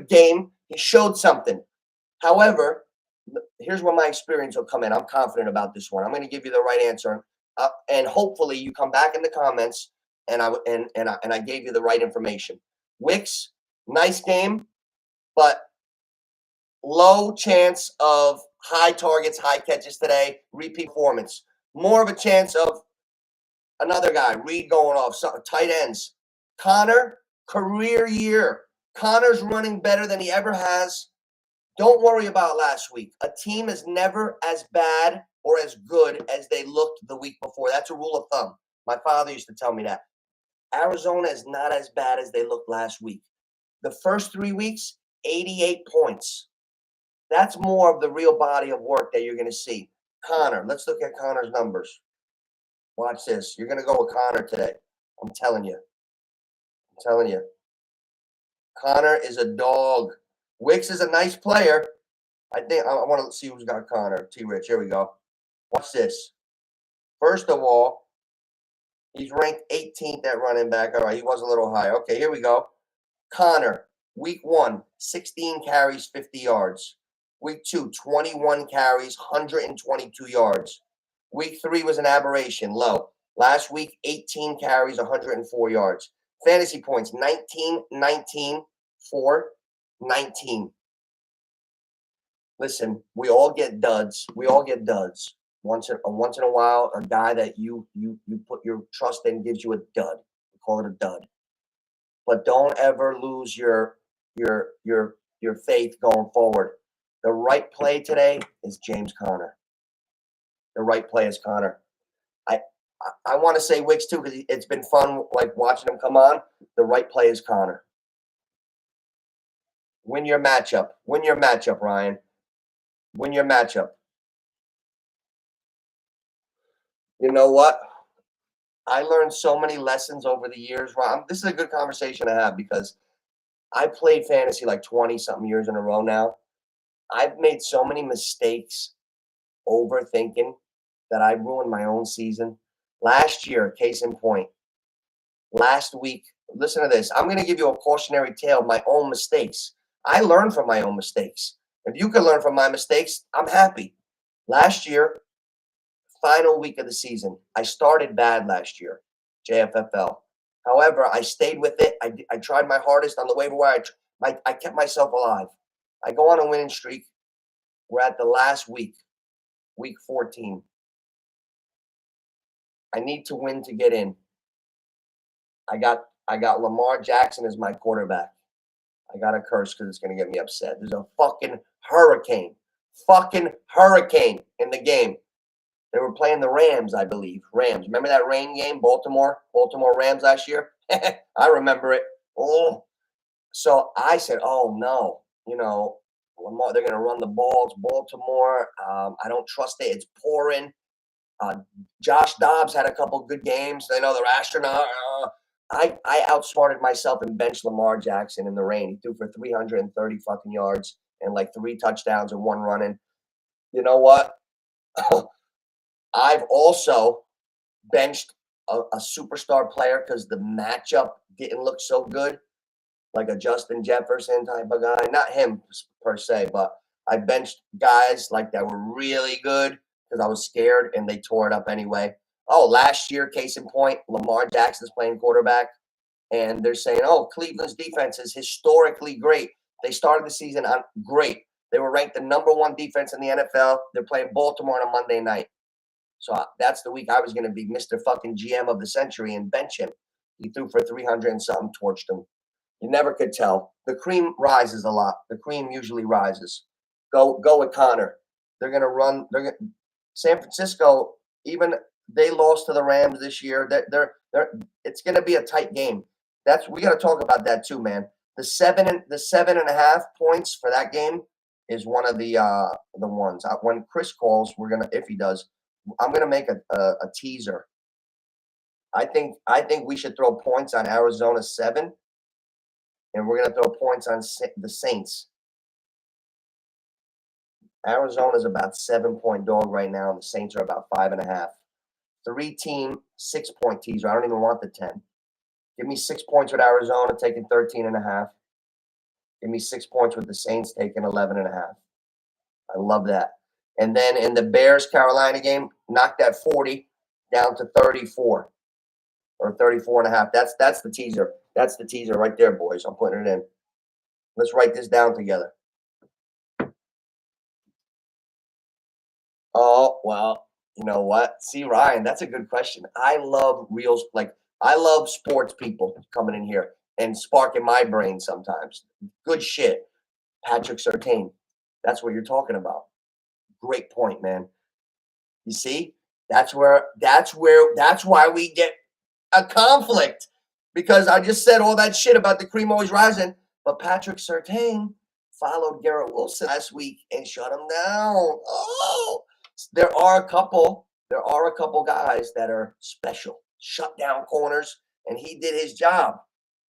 game. He showed something. However, here's where my experience will come in. I'm confident about this one. I'm going to give you the right answer, and hopefully you come back in the comments and I gave you the right information. Wicks, nice game, but low chance of high targets, high catches today, repeat performance. More of a chance of another guy, Reed going off, tight ends. Connor, career year. Connor's running better than he ever has. Don't worry about last week. A team is never as bad or as good as they looked the week before. That's a rule of thumb. My father used to tell me that. Arizona is not as bad as they looked last week. The first 3 weeks, 88 points. That's more of the real body of work that you're going to see. Connor, let's look at Connor's numbers. Watch this. You're going to go with Connor today. I'm telling you. Connor is a dog. Wicks is a nice player. I think I want to see who's got Connor. T-Rich, here we go. Watch this. First of all, he's ranked 18th at running back. All right, he was a little higher. Okay, here we go. Connor, week 1, 16 carries, 50 yards. Week 2, 21 carries, 122 yards. Week 3 was an aberration, low. Last week, 18 carries, 104 yards. Fantasy points, 19, 19, 4, 19. Listen, we all get duds. Once in a while, a guy that you put your trust in gives you a dud. We call it a dud. but don't ever lose your faith going forward. The right play today is James Conner. The right play is Conner. I want to say Wicks too, because it's been fun like watching him come on. The right play is Conner. Win your matchup. Win your matchup, Ryan. Win your matchup. You know what? I learned so many lessons over the years, Ron. This is a good conversation to have because I played fantasy like 20-something years in a row now. I've made so many mistakes overthinking that I ruined my own season. Last year, case in point, last week, listen to this. I'm going to give you a cautionary tale of my own mistakes. I learned from my own mistakes. If you can learn from my mistakes, I'm happy. Last year, final week of the season, I started bad last year, JFFL. However, I stayed with it. I tried my hardest on the waiver wire. I kept myself alive. I go on a winning streak. We're at the last week, week 14. I need to win to get in. I got Lamar Jackson as my quarterback. I got a curse because it's going to get me upset. There's a fucking hurricane in the game. They were playing the Rams, I believe. Rams. Remember that rain game, Baltimore Rams last year? I remember it. Oh, so I said, oh no, Lamar, they're going to run the ball. It's Baltimore. I don't trust it. It's pouring. Josh Dobbs had a couple good games. I know they're astronaut. I outsmarted myself and benched Lamar Jackson in the rain. He threw for 330 fucking yards and like 3 touchdowns and 1 running. You know what? I've also benched a superstar player because the matchup didn't look so good, like a Justin Jefferson type of guy. Not him per se, but I benched guys like that were really good because I was scared and they tore it up anyway. Oh, last year, case in point, Lamar Jackson's playing quarterback, and they're saying, oh, Cleveland's defense is historically great. They started the season on great. They were ranked the #1 defense in the NFL. They're playing Baltimore on a Monday night. So that's the week I was going to be Mr. fucking GM of the century and bench him. He threw for 300 and something, torched him. You never could tell. The cream rises a lot. The cream usually rises. Go with Connor. They're going to run. San Francisco, even they lost to the Rams this year. It's going to be a tight game. We got to talk about that too, man. The 7.5 points for that game is one of the ones. When Chris calls, if he does, I'm gonna make a teaser. I think we should throw points on Arizona 7, and we're gonna throw points on the Saints. Arizona's about 7-point dog right now, and the Saints are about 5.5. 3-team 6-point teaser. I don't even want the 10. Give me 6 points with Arizona taking 13.5. Give me 6 points with the Saints taking 11.5. I love that. And then in the Bears-Carolina game, knock that 40 down to 34 or 34.5. That's the teaser. That's the teaser right there, boys. I'm putting it in. Let's write this down together. Oh, well, you know what? See, Ryan, that's a good question. I love I love sports people coming in here and sparking my brain sometimes. Good shit. Patrick Surtain. That's what you're talking about. Great point, man. You see, that's why we get a conflict, because I just said all that shit about the cream always rising, but Patrick Surtain followed Garrett Wilson last week and shut him down. Oh, there are a couple guys that are special, shut down corners, and he did his job.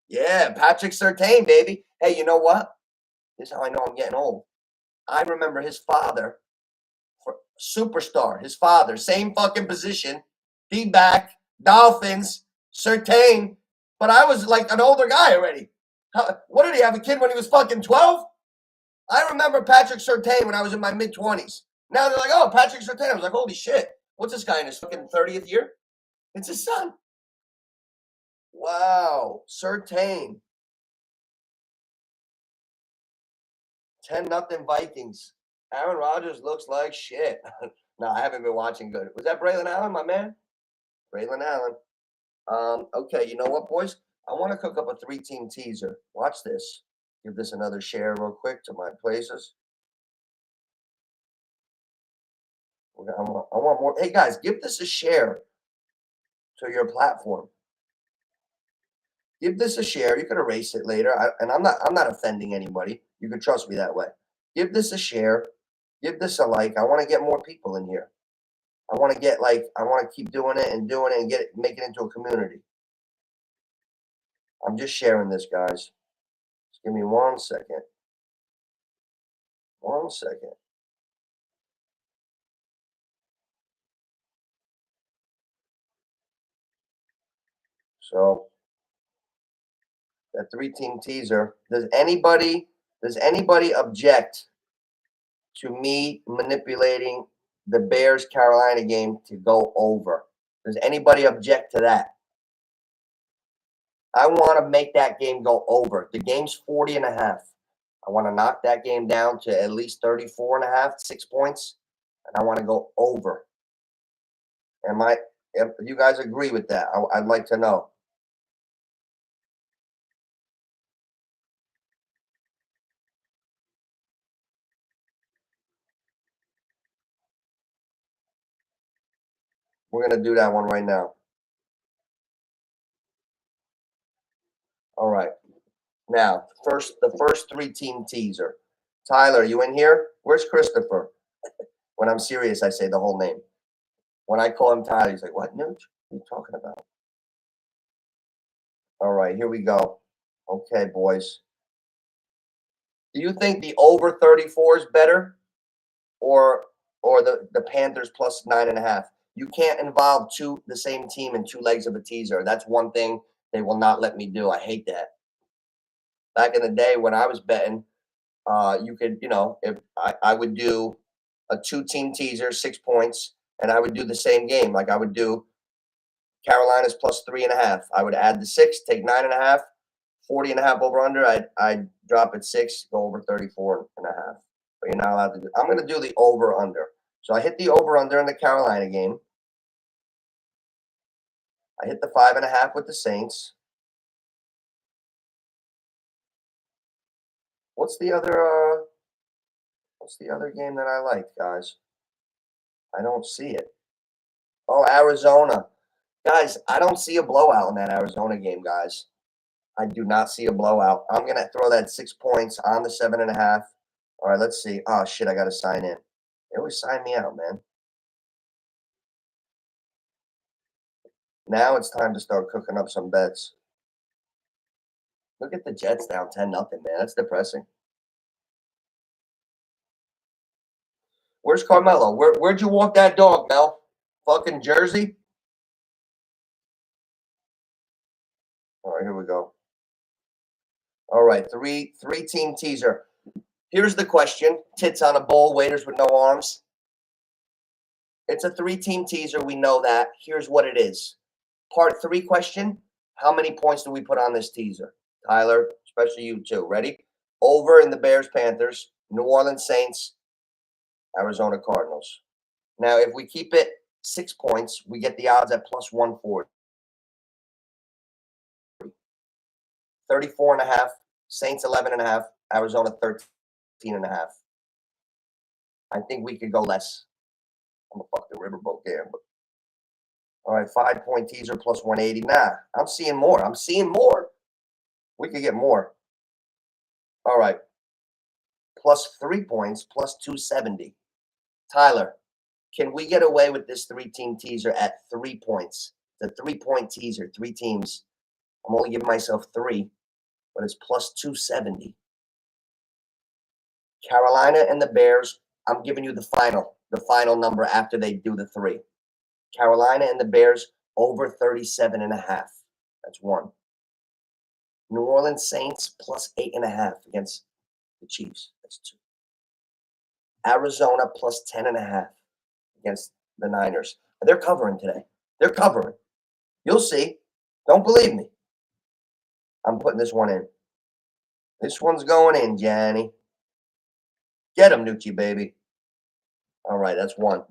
Yeah, Patrick Surtain, baby. Hey, you know what? This is how I know I'm getting old. I remember his father, superstar, his father, same fucking position, feedback, Dolphins, Surtain, but I was like an older guy already. What did he have, a kid when he was fucking 12? I remember Patrick Surtain when I was in my mid-20s. Now they're like, oh, Patrick Surtain. I was like, holy shit. What's this guy in his fucking 30th year? It's his son. Wow. Surtain. 10-0 Vikings. Aaron Rodgers looks like shit. No, I haven't been watching good. Was that Braylon Allen, my man? Braylon Allen. Okay, you know what, boys? I want to cook up a 3-team teaser. Watch this. Give this another share real quick to my places. I want more. Hey guys, give this a share to your platform. Give this a share. You can erase it later. I'm not offending anybody. You can trust me that way. Give this a share. Give this a like. I want to get more people in here. I want to keep doing it and make it into a community. I'm just sharing this, guys. Just give me 1 second. 1 second. So that 3-team teaser. Does anybody object to me manipulating the Bears Carolina game to go over? Does anybody object to that? I want to make that game go over. The game's 40.5. I want to knock that game down to at least 34.5, 6 points, and I want to go over. If you guys agree with that, I'd like to know. We're going to do that one right now. All right. Now, the first 3-team teaser. Tyler, you in here? Where's Christopher? When I'm serious, I say the whole name. When I call him Tyler, he's like, what, Nooch? What are you talking about? All right, here we go. Okay, boys. Do you think the over 34 is better or the Panthers plus 9.5? You can't involve the same team in 2 legs of a teaser. That's one thing they will not let me do. I hate that. Back in the day when I was betting, you could, if I would do a 2-team teaser, 6 points, and I would do the same game. Like I would do Carolina's plus 3.5. I would add the 6, take 9.5, 40.5 over under. I'd drop at 6, go over 34.5. But you're not allowed to do. I'm going to do the over under. So I hit the over under in the Carolina game. I hit the 5.5 with the Saints. What's the other game that I like, guys? I don't see it. Oh, Arizona. Guys, I don't see a blowout in that Arizona game, guys. I do not see a blowout. I'm going to throw that 6 points on the 7.5. All right, let's see. Oh, shit, I got to sign in. They always sign me out, man. Now it's time to start cooking up some bets. Look at the Jets down 10-0, man. That's depressing. Where's Carmelo? Where'd you walk that dog, Mel? Fucking Jersey? All right, here we go. All right, 3-team teaser. Here's the question. Tits on a bowl, waiters with no arms. It's a 3-team teaser. We know that. Here's what it is. Part 3 question. How many points do we put on this teaser? Tyler, especially you too. Ready? Over in the Bears-Panthers, New Orleans Saints, Arizona Cardinals. Now, if we keep it 6 points, we get the odds at plus 140. 34.5, Saints 11.5, Arizona 13.5. I think we could go less. I'm a fucking riverboat gambler. All right, 5-point teaser plus 180. Nah, I'm seeing more. We could get more. All right. Plus 3 points, plus 270. Tyler, can we get away with this 3-team teaser at 3 points? The 3-point teaser, 3 teams. I'm only giving myself 3, but it's plus 270. Carolina and the Bears, I'm giving you the final number after they do the 3. Carolina and the Bears over 37.5. That's 1. New Orleans Saints plus 8.5 against the Chiefs. That's 2. Arizona plus 10.5 against the Niners. They're covering today. They're covering. You'll see. Don't believe me. I'm putting this one in. This one's going in, Johnny. Get him, Nucci, baby. All right, that's 1.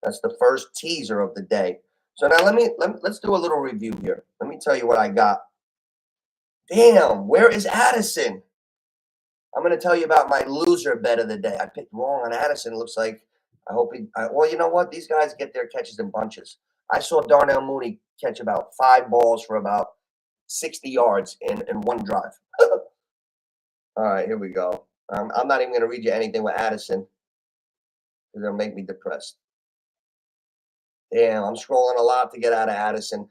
That's the first teaser of the day. So now let's do a little review here. Let me tell you what I got Damn, where is Addison? I'm going to tell you about my loser bet of the day. I picked wrong on Addison. It looks like well, you know what? These guys get their catches in bunches. I saw Darnell Mooney catch about 5 balls for about 60 yards in one drive. All right, here we go. I'm not even going to read you anything with Addison because it'll make me depressed. Damn, I'm scrolling a lot to get out of Addison.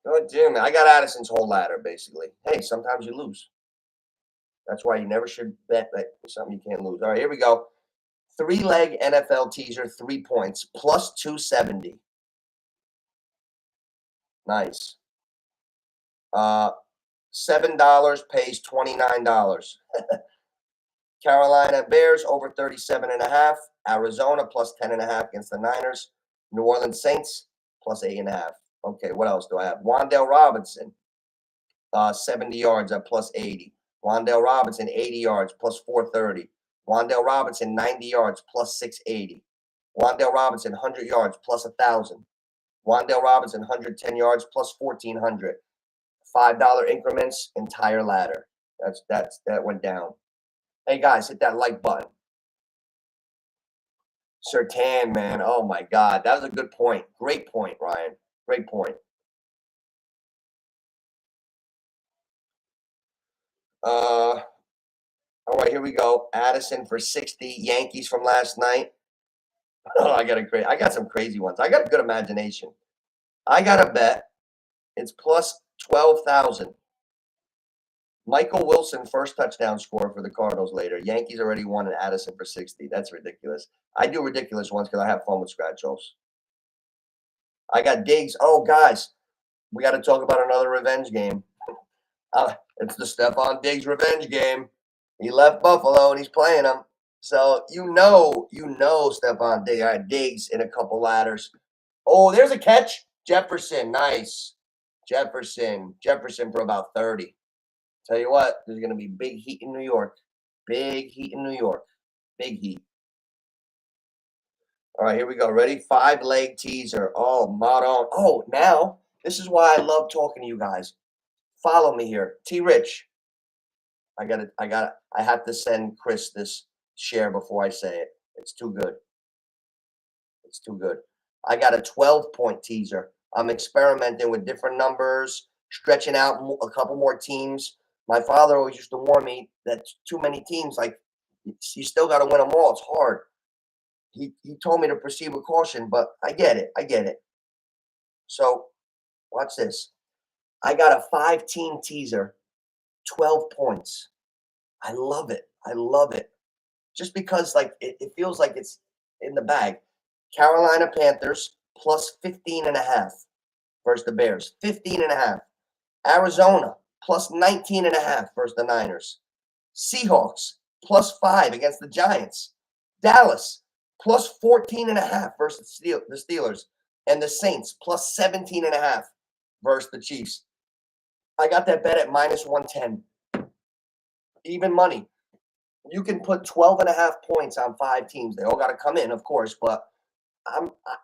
God damn it. I got Addison's whole ladder, basically. Hey, sometimes you lose. That's why you never should bet that something you can't lose. All right, here we go. 3-leg NFL teaser, 3 points, plus 270. Nice. $7 pays $29. Carolina Bears over 37.5. Arizona plus 10.5 against the Niners. New Orleans Saints plus 8.5. Okay, what else do I have? Wan'Dale Robinson, 70 yards at plus 80. Wan'Dale Robinson, 80 yards plus 430. Wan'Dale Robinson, 90 yards plus 680. Wan'Dale Robinson, 100 yards plus 1,000. Wan'Dale Robinson, 110 yards plus 1,400. $5 increments, entire ladder. That went down. Hey guys, hit that like button. Sertan, man. Oh my God. That was a good point. Great point, Ryan. Great point. All right, here we go. Addison for 60. Yankees from last night. Oh, I got some crazy ones. I got a good imagination. I got a bet. It's plus 12,000. Michael Wilson, first touchdown score for the Cardinals later. Yankees already won, and Addison for 60. That's ridiculous. I do ridiculous ones because I have fun with scratch-offs. I got Diggs. Oh, guys, we got to talk about another revenge game. It's the Stephon Diggs revenge game. He left Buffalo, and he's playing them. So you know Stephon Diggs. I had Diggs in a couple ladders. Oh, there's a catch. Jefferson, nice. Jefferson for about 30. Tell you what, there's going to be big heat in New York. Big heat in New York. Big heat. All right, here we go. Ready? 5-leg teaser. Oh, Maron. Oh, now, this is why I love talking to you guys. Follow me here. T-Rich. I have to send Chris this share before I say it. It's too good. It's too good. I got a 12-point teaser. I'm experimenting with different numbers, stretching out a couple more teams. My father always used to warn me that too many teams, like, you still got to win them all. It's hard. He told me to proceed with caution, but I get it. So watch this. I got a 5-team teaser, 12 points. I love it. Just because, like, it feels like it's in the bag. Carolina Panthers plus 15.5 versus the Bears. 15.5. Arizona plus 19.5 versus the Niners. Seahawks plus 5 against the Giants. Dallas plus 14.5 versus the Steelers. And the Saints plus 17.5 versus the Chiefs. I got that bet at minus 110. Even money. You can put 12.5 points on 5 teams. They all got to come in, of course, but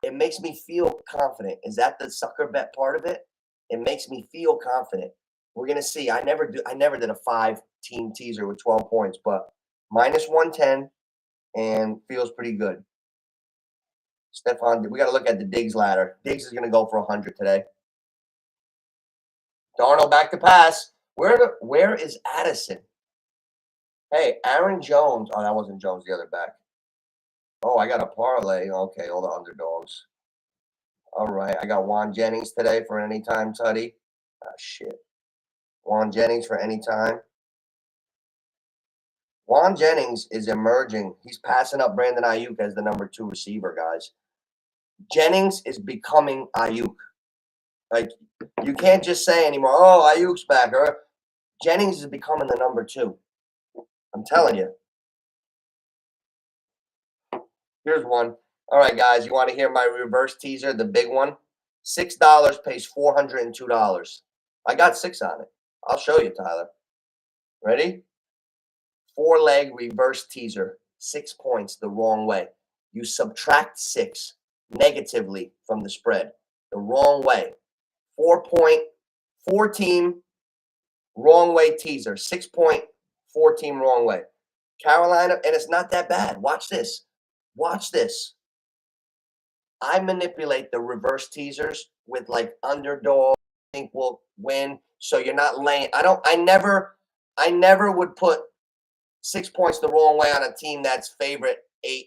it makes me feel confident. Is that the sucker bet part of it? It makes me feel confident. We're gonna see. I never did a 5-team teaser with 12 points, but minus 110 and feels pretty good. Stephon, we got to look at the Diggs ladder. Diggs is gonna go for 100 today. Darnold back to pass. Where is Addison? Hey, Aaron Jones. Oh, that wasn't Jones, the other back. Oh, I got a parlay. Okay, all the underdogs. All right, I got Juan Jennings today for anytime tutty. Ah, shit. Juan Jennings for anytime. Juan Jennings is emerging. He's passing up Brandon Ayuk as the number 2 receiver, guys. Jennings is becoming Ayuk. Like, you can't just say anymore, oh, Ayuk's back. Or Jennings is becoming the number 2. I'm telling you. Here's one. All right, guys, you want to hear my reverse teaser, the big one? $6 pays $402. I got 6 on it. I'll show you, Tyler. Ready? 4-leg reverse teaser. 6 points the wrong way. You subtract 6 negatively from the spread. The wrong way. 4-point, 4-team, Wrong way teaser. 6.4 team wrong way. Carolina, and it's not that bad. Watch this. Watch this. I manipulate the reverse teasers with like underdog, I think will win. So you're not laying. I never would put 6 points the wrong way on a team that's favorite 8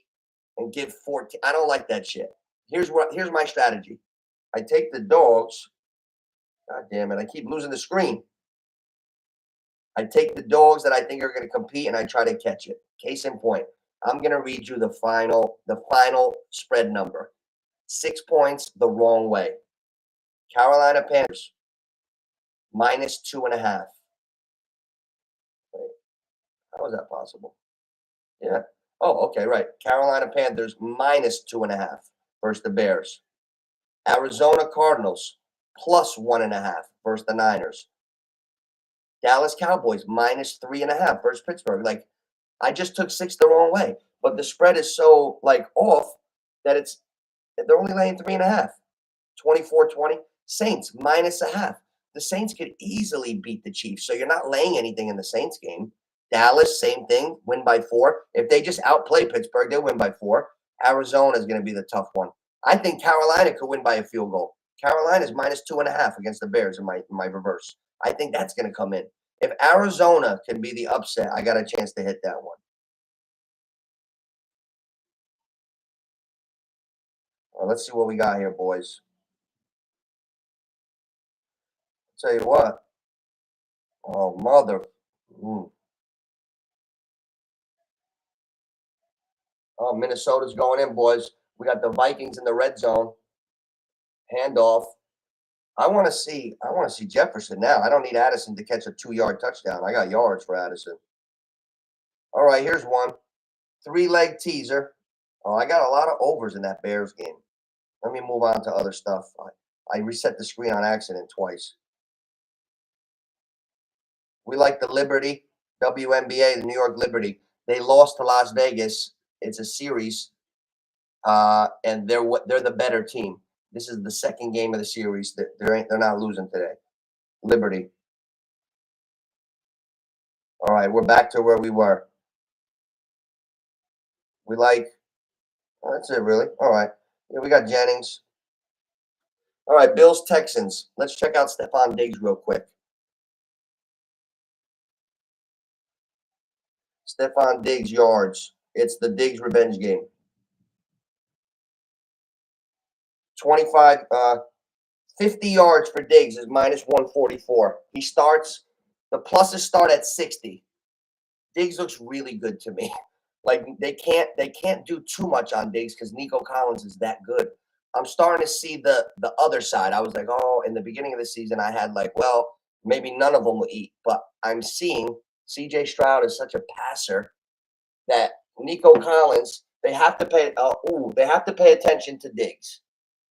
and give 14. I don't like that shit. Here's my strategy. I take the dogs. God damn it. I keep losing the screen. I take the dogs that I think are going to compete and I try to catch it. Case in point, I'm going to read you the final spread number. 6 points the wrong way. Carolina Panthers -2.5. Wait, how is that possible? Yeah. Oh, okay, right. Carolina Panthers -2.5 versus the Bears. Arizona Cardinals +1.5 versus the Niners. Dallas Cowboys -3.5 versus Pittsburgh. Like, I just took 6 the wrong way, but the spread is so like off that they're only laying 3.5. 24-20. Saints -0.5. The Saints could easily beat the Chiefs, so you're not laying anything in the Saints game. Dallas, same thing, win by 4. If they just outplay Pittsburgh, they'll win by 4. Arizona is going to be the tough one. I think Carolina could win by a field goal. Carolina's -2.5 against the Bears in my reverse. I think that's going to come in. If Arizona can be the upset, I got a chance to hit that one. Well, let's see what we got here, boys. Tell you what. Oh, mother. Oh, Minnesota's going in, boys. We got the Vikings in the red zone. Handoff. I want to see Jefferson now. I don't need Addison to catch a 2-yard touchdown. I got yards for Addison. All right, here's one. 3-leg teaser. Oh, I got a lot of overs in that Bears game. Let me move on to other stuff. I reset the screen on accident twice. We like the Liberty, WNBA, the New York Liberty. They lost to Las Vegas. It's a series, and they're the better team. This is the second game of the series. They're not losing today. Liberty. All right, we're back to where we were. We like. Oh, that's it, really. All right. Yeah, we got Jennings. All right, Bills Texans. Let's check out Stephon Diggs real quick. Stephon Diggs yards. It's the Diggs revenge game. 50 yards for Diggs is -144. He starts. The pluses start at 60. Diggs looks really good to me. Like they can't do too much on Diggs because Nico Collins is that good. I'm starting to see the other side. I was like, oh, in the beginning of the season, I had like, well, maybe none of them will eat, but I'm seeing CJ Stroud is such a passer that Nico Collins, they have to pay attention to Diggs.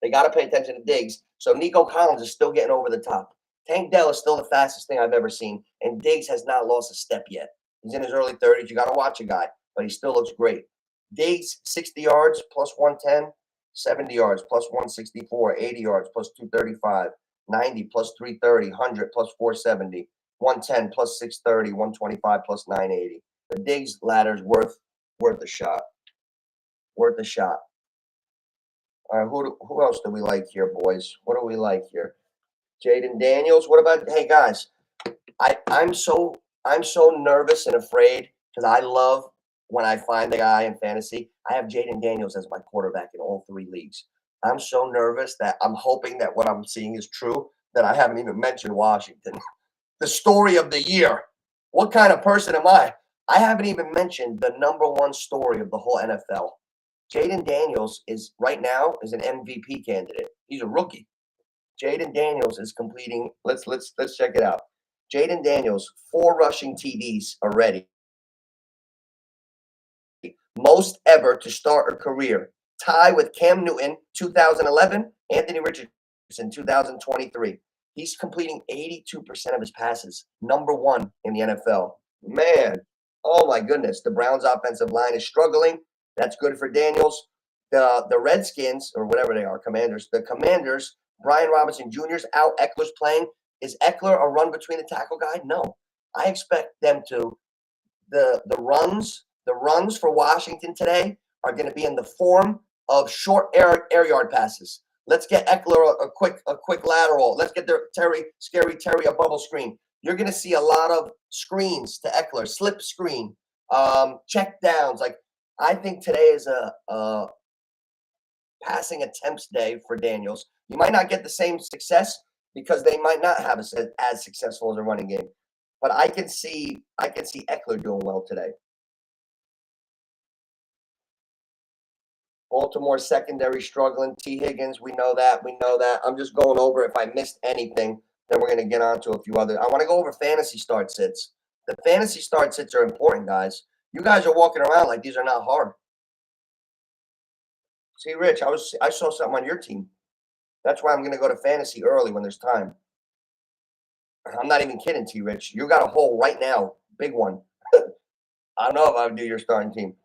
They got to pay attention to Diggs. So Nico Collins is still getting over the top. Tank Dell is still the fastest thing I've ever seen, and Diggs has not lost a step yet. He's in his early 30s. You got to watch a guy, but he still looks great. Diggs, 60 yards, +110, 70 yards, +164, 80 yards, +235, 90, +330, 100, +470, 110, +630, 125, +980. The Diggs ladder's worth a shot. Worth a shot. All right, who else do we like here, boys? What do we like here? Jaden Daniels. What about? Hey guys, I'm so nervous and afraid because I love when I find the guy in fantasy. I have Jaden Daniels as my quarterback in all 3 leagues. I'm so nervous that I'm hoping that what I'm seeing is true. That I haven't even mentioned Washington, the story of the year. What kind of person am I? I haven't even mentioned the #1 story of the whole NFL. Jaden Daniels is right now is an MVP candidate. He's a rookie. Jaden Daniels is completing. Let's check it out. Jaden Daniels, 4 rushing TDs already. Most ever to start a career. Tie with Cam Newton, 2011, Anthony Richardson, 2023. He's completing 82% of his passes. #1 in the NFL. Man, oh my goodness. The Browns' offensive line is struggling. That's good for Daniels. The Redskins, or whatever they are, Commanders. The Commanders, Brian Robinson Jr. is out. Eckler's playing. Is Eckler a run between the tackle guy? No. I expect them to the runs for Washington today are going to be in the form of short air yard passes. Let's get Eckler a quick lateral. Let's get Scary Terry a bubble screen. You're going to see a lot of screens to Eckler, slip screen, check downs. Like, I think today is a passing attempts day for Daniels. You might not get the same success because they might not have as successful as a running game. But I can see Eckler doing well today. Baltimore secondary struggling. T. Higgins, we know that. I'm just going over, if I missed anything, then we're going to get on to a few other. I want to go over fantasy start sits. The fantasy start sits are important, guys. You guys are walking around like these are not hard. See, Rich, I saw something on your team. That's why I'm going to go to fantasy early when there's time. I'm not even kidding, T. Rich. You got a hole right now. Big one. I don't know if I would do your starting team.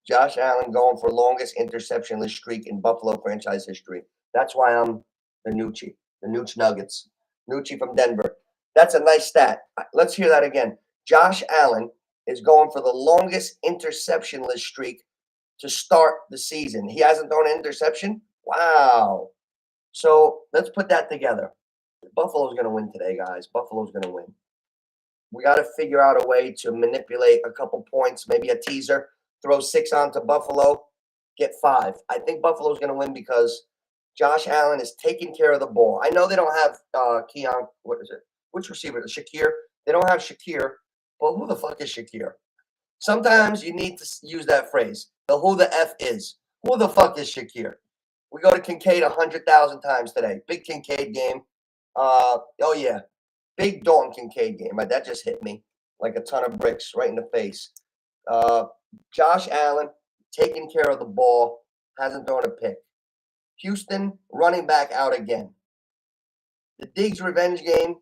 Josh Allen going for longest interceptionless streak in Buffalo franchise history. That's why I'm the NOOCH Nuggets. NOOCH from Denver. That's a nice stat. Let's hear that again. Josh Allen is going for the longest interceptionless streak to start the season. He hasn't thrown an interception? Wow. So let's put that together. Buffalo's going to win today, guys. Buffalo's going to win. We got to figure out a way to manipulate a couple points, maybe a teaser. Throw 6 onto Buffalo, get 5. I think Buffalo's going to win because Josh Allen is taking care of the ball. I know they don't have Keon. What is it? Which receiver? Shakir. They don't have Shakir. Well, who the fuck is Shakir? Sometimes you need to use that phrase. The who the F is. Who the fuck is Shakir? We go to Kincaid 100,000 times today. Big Kincaid game. Oh, yeah. Big Dalton Kincaid game. That just hit me like a ton of bricks right in the face. Josh Allen taking care of the ball, hasn't thrown a pick. Houston running back out again. The Diggs revenge game.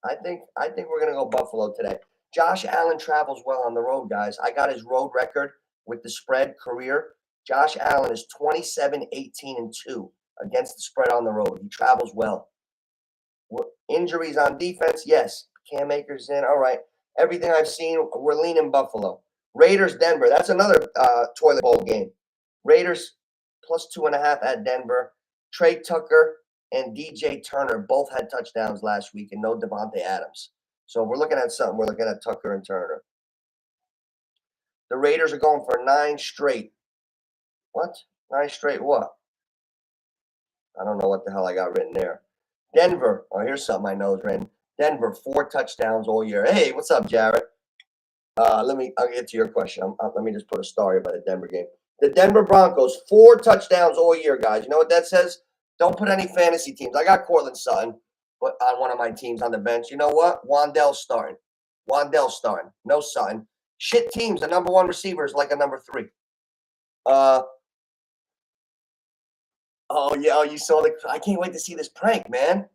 I think we're gonna go Buffalo today. Josh Allen travels well on the road, guys. I got his road record with the spread career. Josh Allen is 27-18-2 against the spread on the road. He travels well. Injuries on defense, yes. Cam Akers in. All right. Everything I've seen, we're leaning Buffalo. Raiders, Denver. That's another toilet bowl game. Raiders plus 2.5 at Denver. Trey Tucker and DJ Turner both had touchdowns last week and no Devontae Adams. So we're looking at something. We're looking at Tucker and Turner. The Raiders are going for 9 straight. What? 9 straight what? I don't know what the hell I got written there. Denver. Oh, here's something I know is written. Denver, 4 touchdowns all year. Hey, what's up, Jared? I'll get to your question. Let me just put a story about the Denver game. The Denver Broncos, 4 touchdowns all year, guys. You know what that says? Don't put any fantasy teams. I got Cortland Sutton but on one of my teams on the bench. You know what? Wandell's starting. No Sutton. Shit teams. The number 1 receiver is like a number 3. Oh, yeah. Oh, you saw I can't wait to see this prank, man.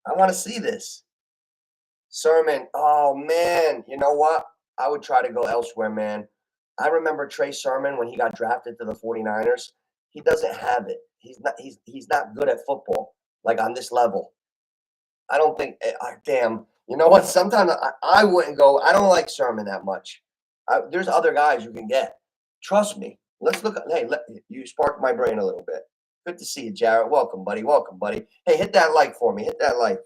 I want to see this. Sermon. Oh, man. You know what? I would try to go elsewhere, man. I remember Trey Sermon when he got drafted to the 49ers. He doesn't have it. He's not good at football, like on this level. I don't think damn. You know what? Sometimes I wouldn't go. I don't like Sermon that much. There's other guys you can get. Trust me. Let's look. Hey, you sparked my brain a little bit. Good to see you, Jarrett. Welcome, buddy. Hey, hit that like for me. Hit that like.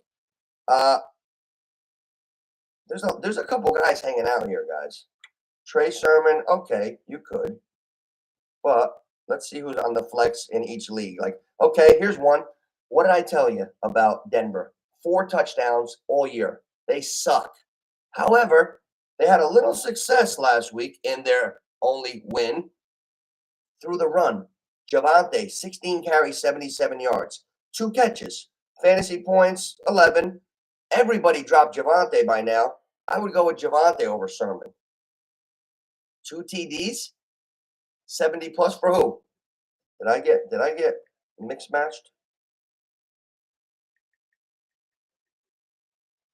There's a couple guys hanging out here, guys. Trey Sermon, okay, you could. But let's see who's on the flex in each league. Like, okay, here's one. What did I tell you about Denver? 4 touchdowns all year. They suck. However, they had a little success last week in their only win through the run. Javonte, 16 carries, 77 yards. 2 catches. Fantasy points, 11. Everybody dropped Javonte by now. I would go with Javonte over Sermon. 2 TDs, 70 plus for who? Did I get mixed matched?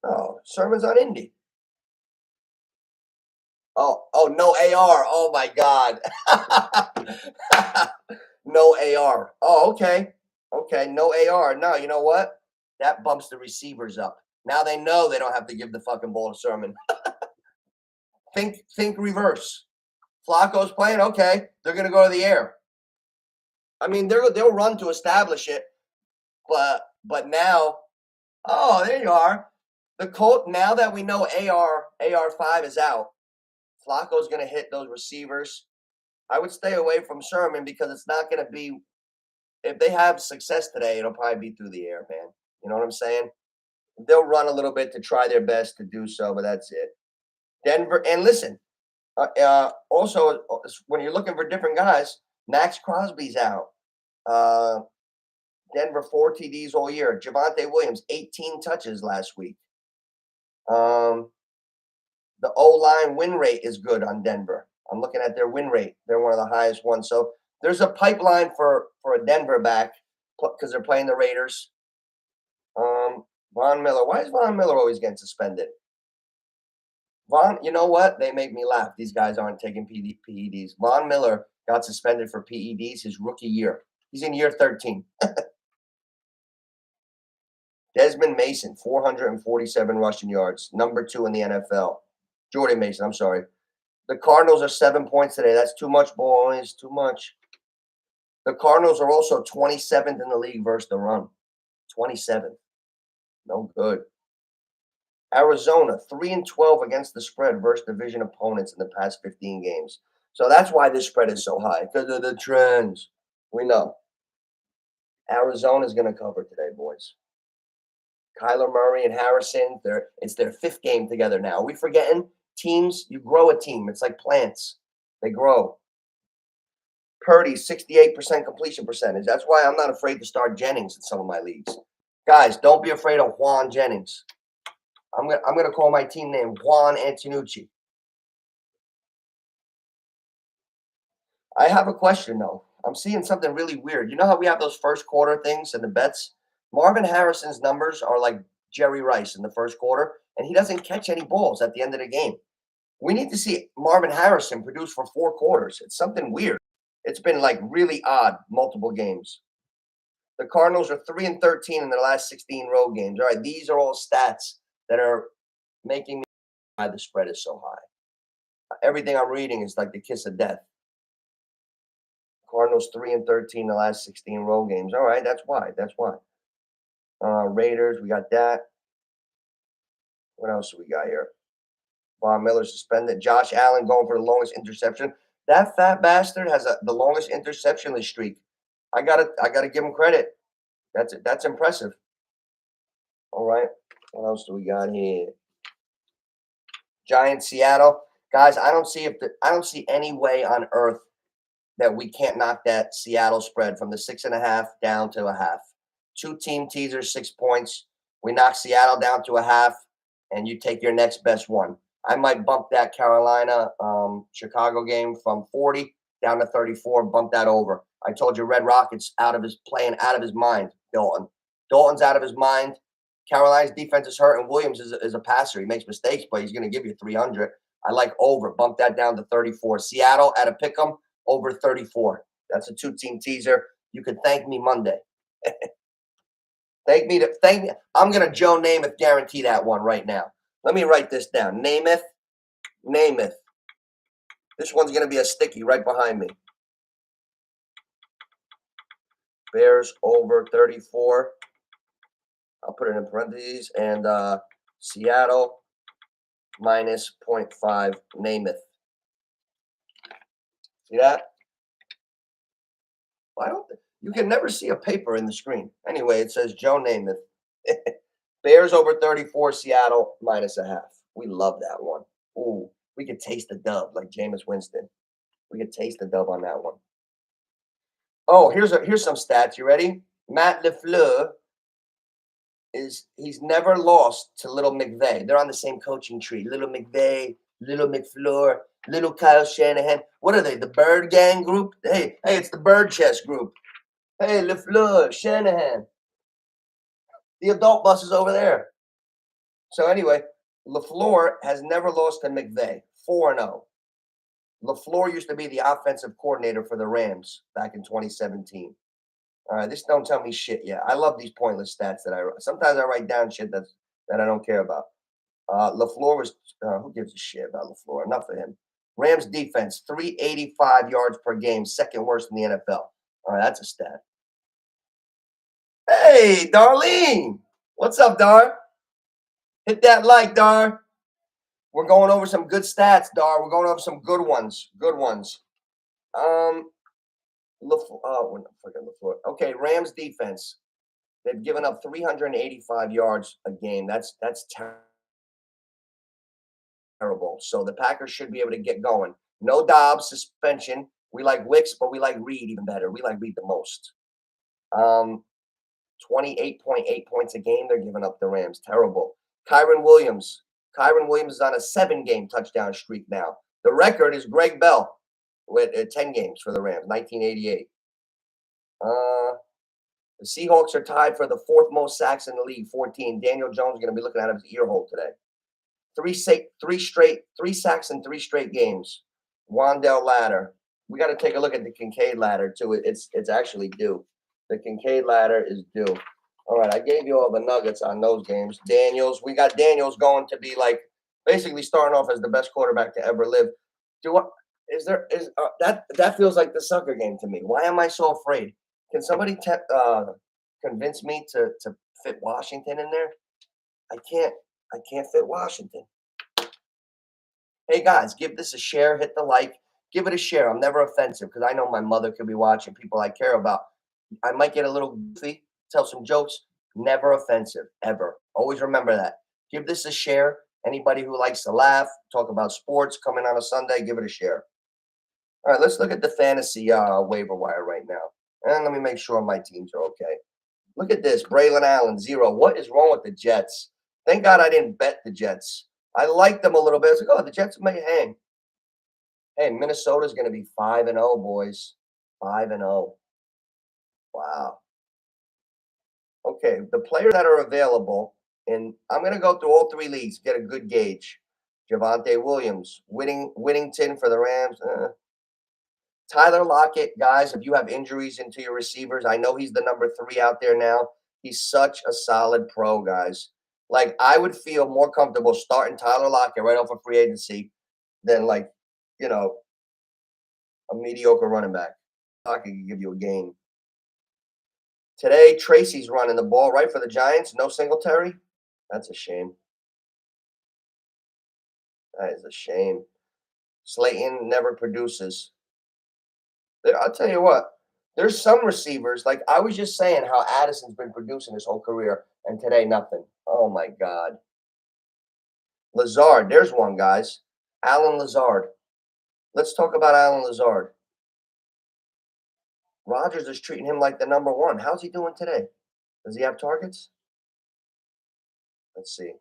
Oh, Sermon's on Indy. Oh, no AR. Oh my God. No AR. Oh, okay. Okay, no AR. No, you know what? That bumps the receivers up. Now they know they don't have to give the fucking ball to Sermon. Think reverse. Flacco's playing. Okay, they're gonna go to the air. I mean, they'll run to establish it, but now, oh, there you are. The Colt. Now that we know AR5 is out, Flacco's gonna hit those receivers. I would stay away from Sermon because it's not gonna be. If they have success today, it'll probably be through the air, man. You know what I'm saying? They'll run a little bit to try their best to do so, but that's it. Denver, and listen, also, when you're looking for different guys, Max Crosby's out. Denver 4 TDs all year. Javonte Williams 18 touches last week. The O-line win rate is good on Denver. I'm looking at their win rate. They're one of the highest ones. So there's a pipeline for a Denver back because they're playing the Raiders. Von Miller. Why is Von Miller always getting suspended? You know what? They make me laugh. These guys aren't taking PEDs. Von Miller got suspended for PEDs his rookie year. He's in year 13. Desmond Mason, 447 rushing yards, number 2 in the NFL. Jordan Mason, I'm sorry. The Cardinals are 7 points today. That's too much, boys. Too much. The Cardinals are also 27th in the league versus the run. 27th. No good. Arizona, 3-12 against the spread versus division opponents in the past 15 games. So that's why this spread is so high, because of the trends. We know. Arizona's going to cover today, boys. Kyler Murray and Harrison, it's their 5th game together now. Are we forgetting? Teams, you grow a team. It's like plants. They grow. Purdy, 68% completion percentage. That's why I'm not afraid to start Jennings in some of my leagues. Guys, don't be afraid of Juan Jennings. I'm gonna call my team name Juan Antonucci. I have a question though. I'm seeing something really weird. You know how we have those first quarter things and the bets? Marvin Harrison's numbers are like Jerry Rice in the first quarter, and he doesn't catch any balls at the end of the game. We need to see Marvin Harrison produce for 4 quarters. It's something weird. It's been like really odd multiple games. The Cardinals are 3-13 in their last 16 road games. All right, these are all stats that are making me why the spread is so high. Everything I'm reading is like the kiss of death. Cardinals 3-13 the last 16 road games. All right, that's why. That's why. Raiders, we got that. What else do we got here? Von Miller suspended. Josh Allen going for the longest interception. That fat bastard has the longest interceptionless streak. I gotta give him credit. That's impressive. All right. What else do we got here? Giants, Seattle. Guys, I don't see any way on earth that we can't knock that Seattle spread from the 6.5 down to 0.5. 2 team teasers, 6 points. We knock Seattle down to 0.5, and you take your next best one. I might bump that Carolina Chicago game from 40 down to 34, bump that over. I told you Red Rocket's playing out of his mind, Dalton. Dalton's out of his mind. Carolina's defense is hurt, and Williams is a passer. He makes mistakes, but he's going to give you 300. I like over. Bump that down to 34. Seattle at a pick'em over 34. That's a 2-team teaser. You can thank me Monday. Thank me. I'm going to Joe Namath guarantee that one right now. Let me write this down. Namath. This one's going to be a sticky right behind me. Bears over 34. I'll put it in parentheses. And Seattle minus 0.5 Namath. See that? Why don't you can never see a paper in the screen. Anyway, it says Joe Namath. Bears over 34, Seattle minus 0.5. We love that one. Ooh, we could taste the dub like Jameis Winston. We could taste the dub on that one. Oh, here's some stats. You ready? Matt LaFleur he's never lost to Little McVay. They're on the same coaching tree. Little McVay, Little McFleur, Little Kyle Shanahan. What are they? The Bird Gang group? Hey, it's the Bird Chess group. Hey, LaFleur, Shanahan. The adult bus is over there. So anyway, LaFleur has never lost to McVay. 4-0. LaFleur used to be the offensive coordinator for the Rams back in 2017. All right, this don't tell me shit yet. I love these pointless stats sometimes I write down shit that I don't care about. LaFleur was who gives a shit about LaFleur? Enough of him. Rams defense, 385 yards per game, second worst in the NFL. All right, that's a stat. Hey, Darlene. What's up, Dar? Hit that like, Dar. We're going over some good stats, Dar. We're going over some good ones. Good ones. LaFleur. Okay, Rams defense. They've given up 385 yards a game. That's terrible. So the Packers should be able to get going. No Dobbs suspension. We like Wicks, but we like Reed even better. We like Reed the most. 28.8 points a game they're giving up the Rams. Terrible. Kyron Williams. Kyron Williams is on a 7-game touchdown streak now. The record is Greg Bell with 10 games for the Rams, 1988. The Seahawks are tied for the 4th most sacks in the league, 14. Daniel Jones is going to be looking out of his ear hole today. 3 sacks in 3 straight games. Wandell ladder. We got to take a look at the Kincaid ladder too. It's actually due. The Kincaid ladder is due. All right, I gave you all the nuggets on those games. Daniels, we got Daniels going to be like basically starting off as the best quarterback to ever live. That feels like the sucker game to me. Why am I so afraid? Can somebody convince me to fit Washington in there? I can't fit Washington. Hey guys, give this a share, hit the like, give it a share. I'm never offensive because I know my mother could be watching, people I care about. I might get a little goofy, tell some jokes. Never offensive, ever. Always remember that. Give this a share. Anybody who likes to laugh, talk about sports, coming on a Sunday, give it a share. All right, let's look at the fantasy waiver wire right now. And let me make sure my teams are okay. Look at this. Braylon Allen, 0. What is wrong with the Jets? Thank God I didn't bet the Jets. I liked them a little bit. I was like, oh, the Jets may hang. Hey, Minnesota's going to be 5-0, boys. 5-0. Wow. Okay, the players that are available, and I'm going to go through all 3 leagues, get a good gauge. Javonte Williams, Whittington for the Rams. Tyler Lockett, guys, if you have injuries into your receivers, I know he's the number 3 out there now. He's such a solid pro, guys. Like, I would feel more comfortable starting Tyler Lockett right off of free agency than, like, a mediocre running back. Lockett can give you a game. Today, Tracy's running the ball right for the Giants. No Singletary. That's a shame. That is a shame. Slayton never produces. I'll tell you what. There's some receivers, like I was just saying how Addison's been producing his whole career, and today nothing. Oh, my God. Lazard, there's one, guys. Alan Lazard. Let's talk about Alan Lazard. Rodgers is treating him like the number 1. How's he doing today? Does he have targets? Let's see.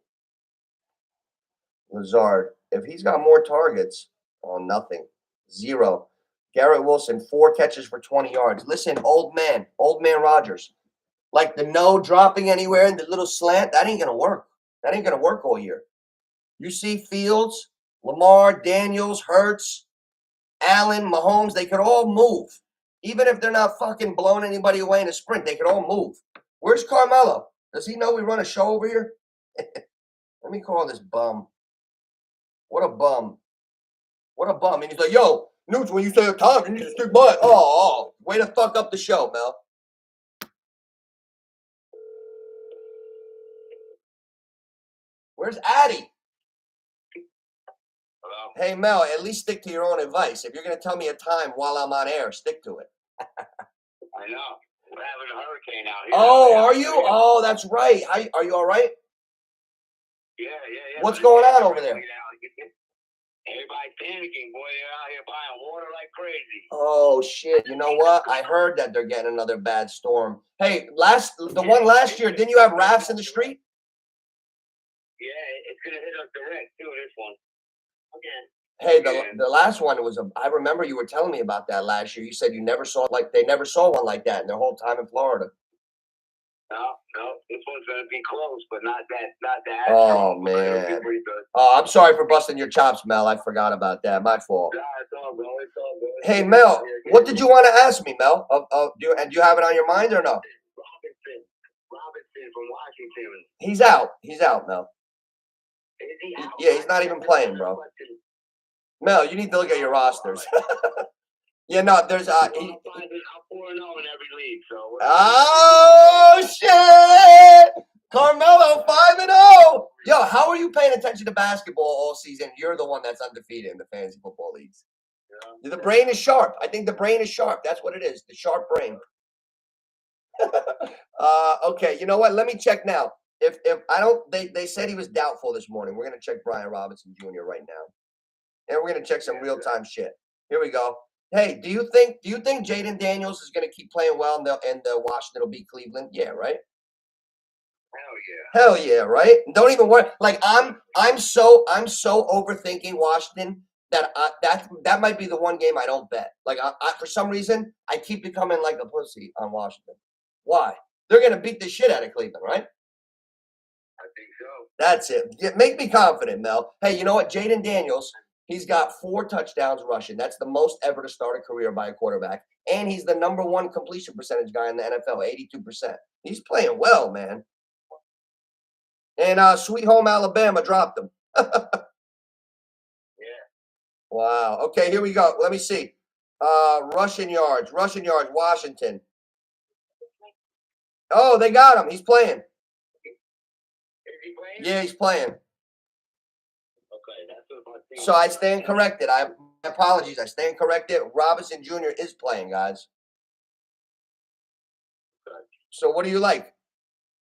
Lazard, if he's got more targets, nothing. 0. Garrett Wilson, 4 catches for 20 yards. Listen, old man Rodgers. Like the no dropping anywhere in the little slant, that ain't going to work. That ain't going to work all year. You see Fields, Lamar, Daniels, Hurts, Allen, Mahomes, they could all move. Even if they're not fucking blowing anybody away in a sprint, they could all move. Where's Carmelo? Does he know we run a show over here? Let me call this bum. What a bum. What a bum. And he's like, yo, Nooch, when you say a time, you need to stick by it. Oh, way to fuck up the show, Mel. Where's Addy? Hello? Hey, Mel, at least stick to your own advice. If you're going to tell me a time while I'm on air, stick to it. I know. We're having a hurricane out here. Oh, are you? Oh, that's right. Are you all right? Yeah. What's going on over there? Everybody panicking, boy. They're out here buying water like crazy. Oh, shit. You know what? I heard that they're getting another bad storm. Hey, the one last year, didn't you have rafts in the street? Yeah, it's going to hit us direct, too, this one. Okay. Hey, the last one I remember you were telling me about that last year. You said they never saw one like that in their whole time in Florida. No. This one's gonna be close, but not that. Oh man. Oh, I'm sorry for busting your chops, Mel. I forgot about that. My fault. Nah, it's all good. It's all good. Hey, Mel, what did you want to ask me, Mel? Do you have it on your mind or no? Robinson from Washington. He's out. He's out, Mel. Is he out? Yeah, he's not even playing, bro. Mel, you need to look at your rosters. Yeah, no, there's I'm 4-0 in every league, so. Oh shit! Carmelo 5-0. Yo, how are you paying attention to basketball all season? You're the one that's undefeated in the fantasy football leagues. Yeah. The brain is sharp. I think the brain is sharp. That's what it is. The sharp brain. Okay, you know what? Let me check now. If I don't, they said he was doubtful this morning. We're gonna check Brian Robinson Jr. right now, and we're gonna check some real time shit. Here we go. Hey, do you think Jaden Daniels is gonna keep playing well and the Washington will beat Cleveland? Yeah, right. Hell yeah, right? Don't even worry. Like I'm so overthinking Washington that that might be the one game I don't bet. Like I for some reason I keep becoming like a pussy on Washington. Why? They're gonna beat the shit out of Cleveland, right? I think so. That's it. Make me confident, Mel. Hey, you know what? Jaden Daniels, he's got 4 touchdowns rushing. That's the most ever to start a career by a quarterback. And he's the #1 completion percentage guy in the NFL, 82%. He's playing well, man. And Sweet Home Alabama dropped him. Yeah. Wow. Okay, here we go. Let me see. Rushing yards, Washington. Oh, they got him. He's playing. Is he playing? Yeah, he's playing. Okay, that's what I So I stand corrected. My apologies. I stand corrected. Robinson Jr. is playing, guys. Okay. So what do you like?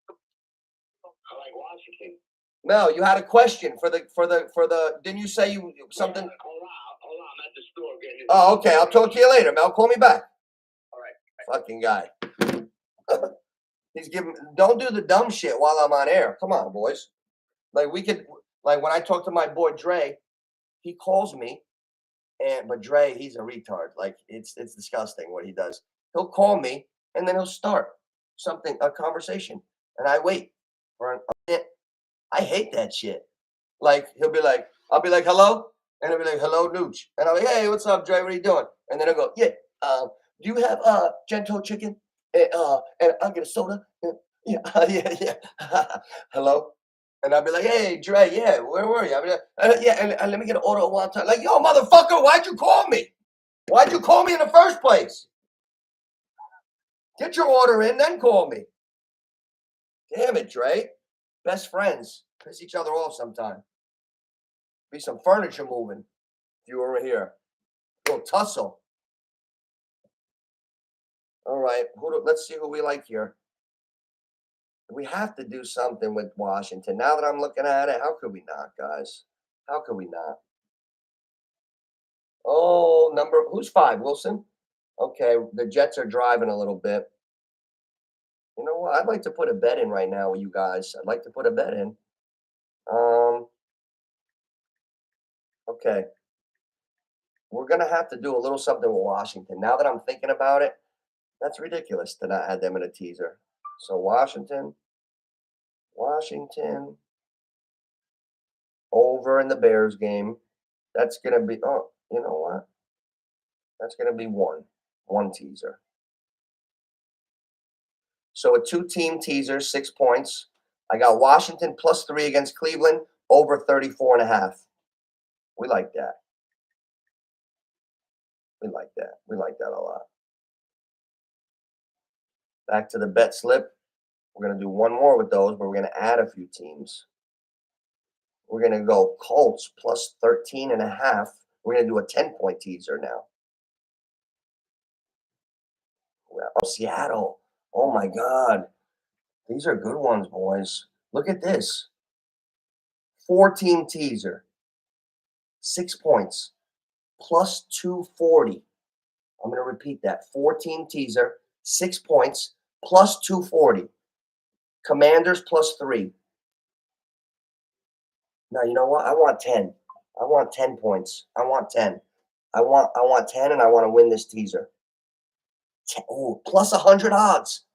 I like Washington. Mel, you had a question for the. Didn't you say you something? Yeah, hold on. I'm at the store getting it. Oh, okay. I'll talk to you later, Mel. Call me back. All right. Fucking guy. He's giving. Don't do the dumb shit while I'm on air. Come on, boys. Like when I talk to my boy Dre, he calls me, but Dre, he's a retard. Like it's disgusting what he does. He'll call me and then he'll start a conversation, and I wait for I hate that shit. Like I'll be like, hello, and he'll be like, hello, Nooch, and I'm like, hey, what's up, Dre? What are you doing? And then I'll go, yeah. Do you have Gento chicken? And I'll get a soda. Yeah, yeah. Hello. And I'll be like, hey, Dre, yeah, where were you? I'll be like, yeah, and let me get an order one time. Like, yo, motherfucker, why'd you call me? Why'd you call me in the first place? Get your order in, then call me. Damn it, Dre. Best friends. Piss each other off sometime. Be some furniture moving if you were here. Little tussle. All right. Let's see who we like here. We have to do something with Washington. Now that I'm looking at it, how could we not, guys? How could we not? Oh, who's 5? Wilson? Okay, the Jets are driving a little bit. You know what? I'd like to put a bet in right now with you guys. I'd like to put a bet in. Okay. We're going to have to do a little something with Washington. Now that I'm thinking about it, that's ridiculous to not add them in a teaser. So Washington over in the Bears game. That's going to be, oh, you know what? That's going to be one teaser. So a 2-team teaser, 6 points. I got Washington +3 against Cleveland, over 34.5. We like that. We like that a lot. Back to the bet slip. We're going to do one more with those, but we're going to add a few teams. We're going to go Colts +13.5. We're going to do a 10-point teaser now. Oh, Seattle. Oh, my God. These are good ones, boys. Look at this. 4-team teaser. 6 points. +240. I'm going to repeat that. 4-team teaser. 6 points. +240. Commanders +3. Now, you know what? I want 10. I want 10 points. I want 10. I want 10, and I want to win this teaser. Oh, +100 odds.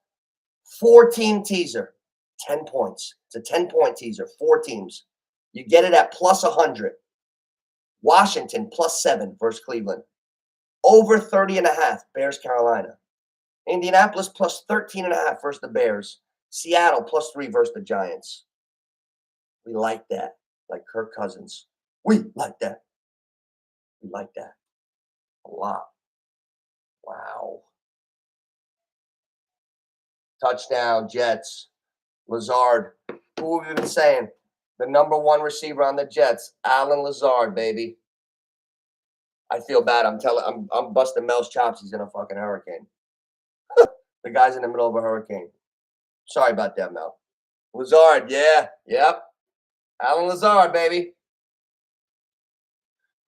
4-team teaser, 10 points. It's a 10-point teaser, 4 teams. You get it at plus 100. Washington plus 7 versus Cleveland. Over 30.5, Bears, Carolina. Indianapolis plus 13.5 versus the Bears. Seattle plus 3 versus the Giants. We like that, like Kirk Cousins. We like that. We like that a lot. Wow. Touchdown, Jets. Lazard. Who have we been saying? The #1 receiver on the Jets, Alan Lazard, baby. I feel bad. I'm busting Mel's chops. He's in a fucking hurricane. The guy's in the middle of a hurricane. Sorry about that, Mel. Lazard, yeah, yep. Alan Lazard, baby.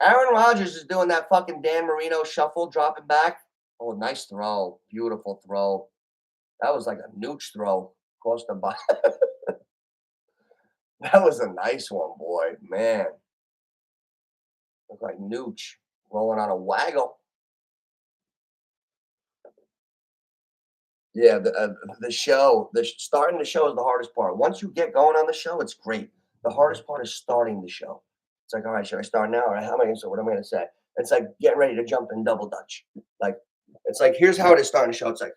Aaron Rodgers is doing that fucking Dan Marino shuffle, dropping back. Oh, nice throw. Beautiful throw. That was like a NOOCH throw across the body. That was a nice one, boy. Man. Looked like NOOCH rolling on a waggle. Yeah, the show, starting the show is the hardest part. Once you get going on the show, it's great. The hardest part is starting the show. It's like, all right, should I start now? Or how am I going to say? What am I going to say? It's like getting ready to jump in double dutch. Like, it's like, here's how it is starting the show. It's like,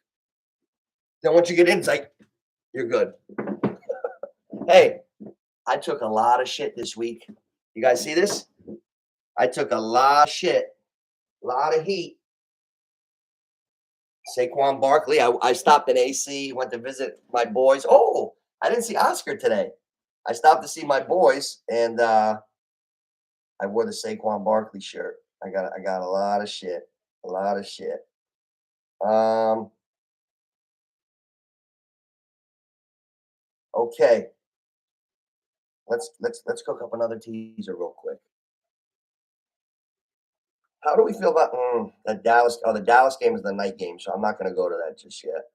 then once you get in, it's like, you're good. Hey, I took a lot of shit this week. You guys see this? I took a lot of shit, a lot of heat. Saquon Barkley. I stopped in AC, went to visit my boys. Oh, I didn't see Oscar today. I stopped to see my boys, and I wore the Saquon Barkley shirt. I got a lot of shit. A lot of shit. Okay. Let's cook up another teaser real quick. How do we feel about that Dallas? Oh, the Dallas game is the night game, so I'm not going to go to that just yet.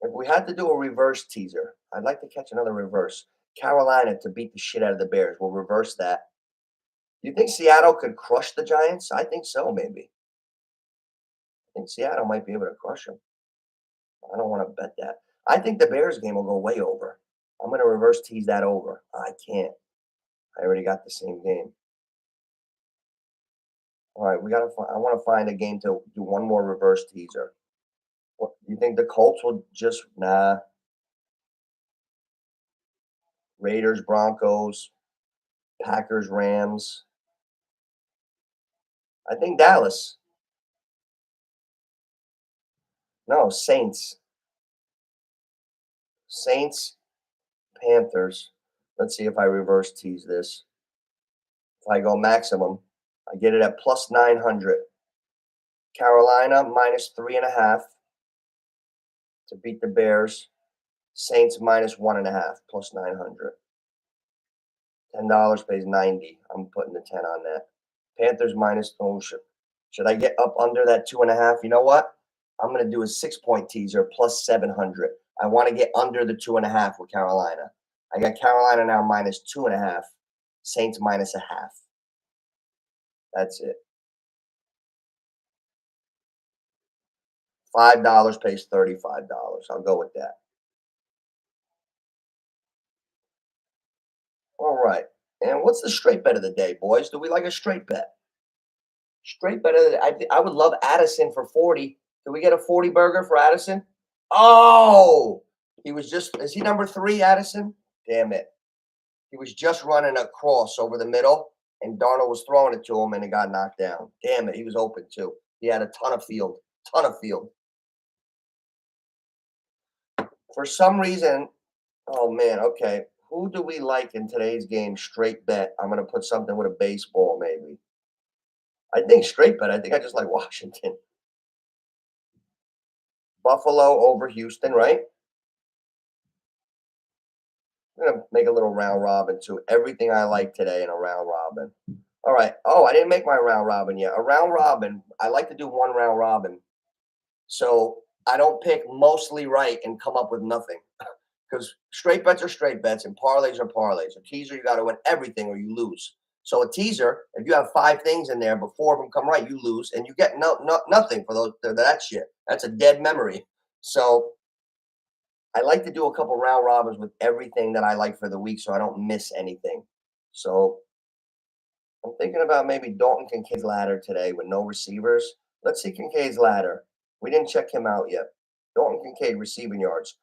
If we had to do a reverse teaser, I'd like to catch another reverse. Carolina to beat the shit out of the Bears. We'll reverse that. Do you think Seattle could crush the Giants? I think so, maybe. I think Seattle might be able to crush them. I don't want to bet that. I think the Bears game will go way over. I'm going to reverse tease that over. I can't. I already got the same game. All right, I want to find a game to do one more reverse teaser. What, you think the Colts will just Raiders, Broncos, Packers, Rams. I think Dallas. No, Saints. Saints, Panthers. Let's see if I reverse tease this. If I go maximum, I get it at plus 900. Carolina minus 3.5 to beat the Bears. Saints minus 1.5 plus 900. $10 pays 90. I'm putting the 10 on that. Panthers minus. Oh, should I get up under that 2.5? You know what? I'm going to do a 6-point teaser plus 700. I want to get under the 2.5 with Carolina. I got Carolina now minus 2.5. Saints minus 0.5. That's it. $5 pays $35. I'll go with that. All right. And what's the straight bet of the day, boys? Do we like a straight bet? Straight bet of the day. I would love Addison for 40. Can we get a 40 burger for Addison? Oh, is he number 3, Addison? Damn it. He was just running a cross over the middle, and Darnold was throwing it to him, and it got knocked down. Damn it. He was open, too. He had a ton of field. For some reason, oh, man, okay. Who do we like in today's game? Straight bet. I'm going to put something with a baseball, maybe. I think straight bet. I think I just like Washington. Buffalo over Houston, right? I'm going to make a little round robin, too. Everything I like today in a round robin. All right. Oh, I didn't make my round robin yet. A round robin, I like to do one round robin. So I don't pick mostly right and come up with nothing. Because straight bets are straight bets and parlays are parlays. A teaser, you got to win everything or you lose. So a teaser, if you have 5 things in there, but 4 of them come right, you lose, and you get nothing for that shit. That's a dead memory. So I like to do a couple round robins with everything that I like for the week so I don't miss anything. So I'm thinking about maybe Dalton Kincaid's ladder today with no receivers. Let's see Kincaid's ladder. We didn't check him out yet. Dalton Kincaid receiving yards.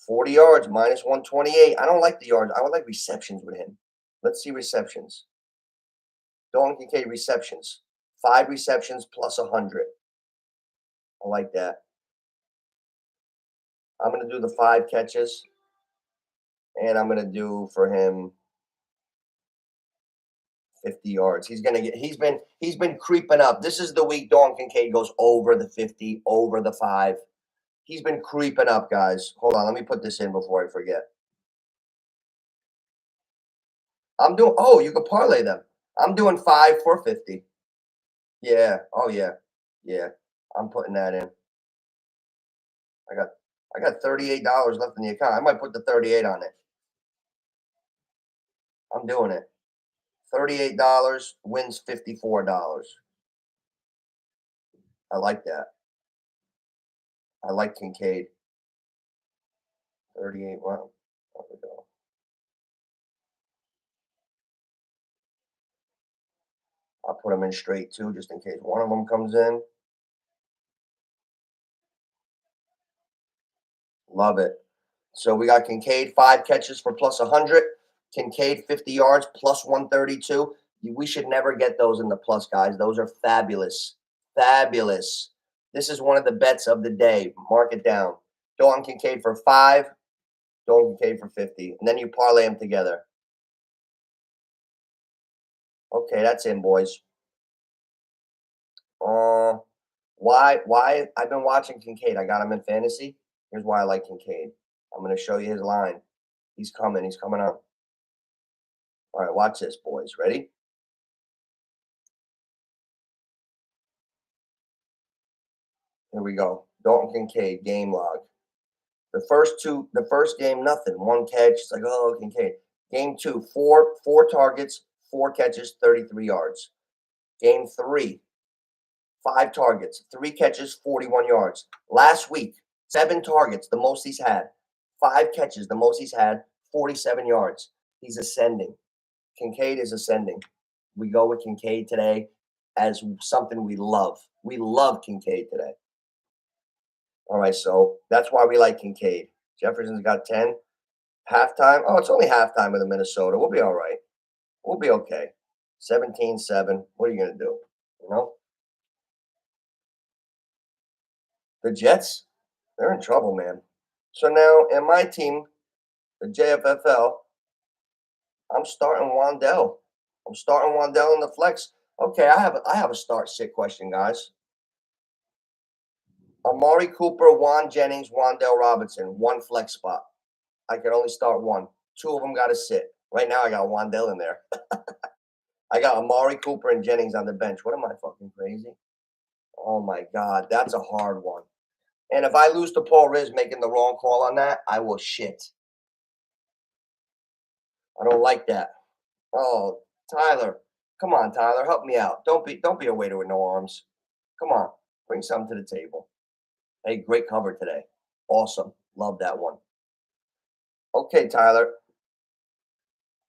40 yards, minus 128. I don't like the yards. I would like receptions with him. Let's see receptions. Dalton Kincaid receptions. 5 receptions plus 100. I like that. I'm going to do the 5 catches. And I'm going to do for him 50 yards. He's been creeping up. This is the week Dalton Kincaid goes over the 50, over the 5. He's been creeping up, guys. Hold on, let me put this in before I forget. You can parlay them. I'm doing 5 for 50. Yeah. Oh yeah. Yeah. I'm putting that in. I got $38 left in the account. I might put the 38 on it. I'm doing it. $38 wins $54. I like that. I like Kincaid. 38. Wow. There we go. I'll put them in straight too, just in case one of them comes in. Love it. So we got Kincaid 5 catches for plus 100. Kincaid 50 yards plus 132. We should never get those in the plus, guys. Those are fabulous. Fabulous. This is one of the bets of the day. Mark it down. Dalton Kincaid for 5. Dalton Kincaid for 50. And then you parlay them together. Okay, that's in, boys. Why? I've been watching Kincaid. I got him in fantasy. Here's why I like Kincaid. I'm going to show you his line. He's coming. He's coming up. All right, watch this, boys. Ready? Here we go. Dalton Kincaid, game log. The first game, nothing. 1 catch. It's like, oh, Kincaid. Game 2, four targets, 4 catches, 33 yards. Game 3, 5 targets, 3 catches, 41 yards. Last week, 7 targets, the most he's had. 5 catches, the most he's had, 47 yards. He's ascending. Kincaid is ascending. We go with Kincaid today as something we love. We love Kincaid today. All right, so that's why we like Kincaid. Jefferson's got 10. Halftime. Oh, it's only halftime with the Minnesota. We'll be all right. We'll be okay. 17-7. What are you going to do? You know? The Jets, they're in trouble, man. So now in my team, the JFFL, I'm starting Wandell. I'm starting Wandell in the flex. Okay, I have a start sit question, guys. Amari Cooper, Juan Jennings, Wandell Robinson, 1 flex spot. I can only start 1. 2 of them got to sit. Right now, I got Wandell in there. I got Amari Cooper and Jennings on the bench. What am I, fucking crazy? Oh my God, that's a hard one. And if I lose to Paul Riz making the wrong call on that, I will shit. I don't like that. Oh, Tyler, come on, Tyler, help me out. Don't be a waiter with no arms. Come on, bring something to the table. Hey, great cover today. Awesome, love that one. Okay, Tyler,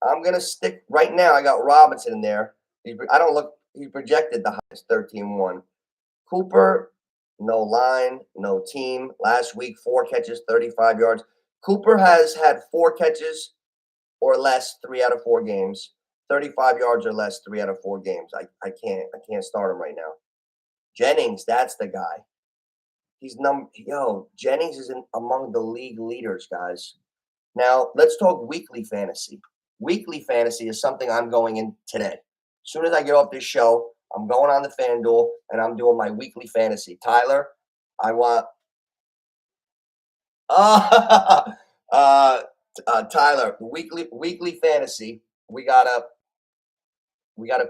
I'm gonna stick right now. I got Robinson in there. He projected the highest 13-1. Cooper, no line, no team. Last week, 4 catches, 35 yards. Cooper has had 4 catches or less 3 out of 4 games. 35 yards or less 3 out of 4 games. I can't start him right now. Jennings, that's the guy. Jennings is among the league leaders, guys. Now, let's talk weekly fantasy. Weekly fantasy is something I'm going in today. As soon as I get off this show, I'm going on the FanDuel and I'm doing my weekly fantasy. Tyler, I want Tyler, weekly fantasy. We gotta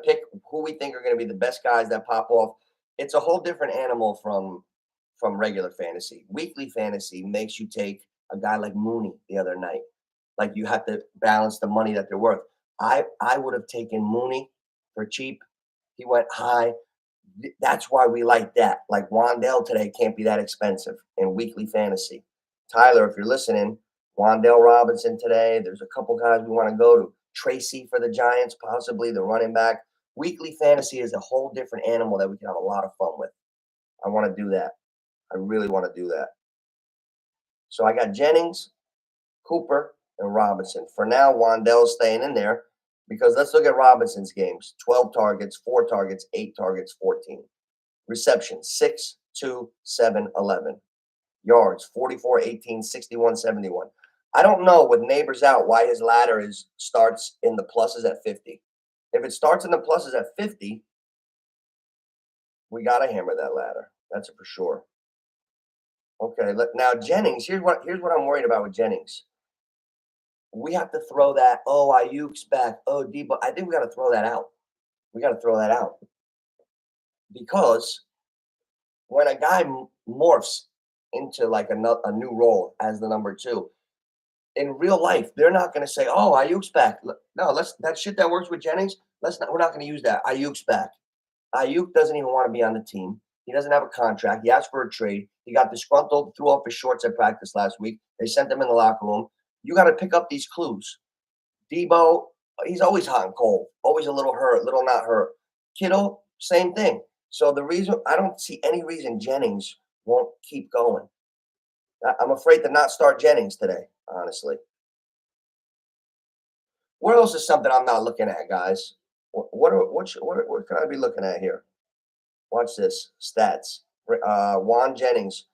pick who we think are going to be the best guys that pop off. It's a whole different animal from regular fantasy. Weekly fantasy makes you take a guy like Mooney the other night. Like you have to balance the money that they're worth. I would have taken Mooney for cheap. He went high. That's why we like that. Like Wandell today can't be that expensive in weekly fantasy. Tyler, if you're listening, Wandale Robinson today. There's a couple guys we want to go to. Tracy for the Giants, possibly the running back. Weekly fantasy is a whole different animal that we can have a lot of fun with. I want to do that. I really want to do that. So I got Jennings, Cooper, and Robinson. For now, Wandale's staying in there because let's look at Robinson's games. 12 targets, 4 targets, 8 targets, 14. Receptions, 6, 2, 7, 11. Yards, 44, 18, 61, 71. I don't know with Neighbors out why his ladder starts in the pluses at 50. If it starts in the pluses at 50, we got to hammer that ladder. That's for sure. Okay, now Jennings, here's what I'm worried about with Jennings. We have to throw that, Ayuk's back, Debo. I think we got to throw that out. We got to throw that out. Because when a guy morphs into like a new role as the number 2, in real life, they're not going to say, Ayuk's back. No, that shit that works with Jennings, we're not going to use that. Ayuk's back. Ayuk doesn't even want to be on the team. He doesn't have a contract. He asked for a trade. He got disgruntled, threw off his shorts at practice last week. They sent him in the locker room. You got to pick up these clues. Debo, he's always hot and cold, always a little hurt, little not hurt. Kittle, same thing. So I don't see any reason Jennings won't keep going. I'm afraid to not start Jennings today, honestly. What else is something I'm not looking at, guys? What can I be looking at here? Watch this. Stats. Juan Jennings.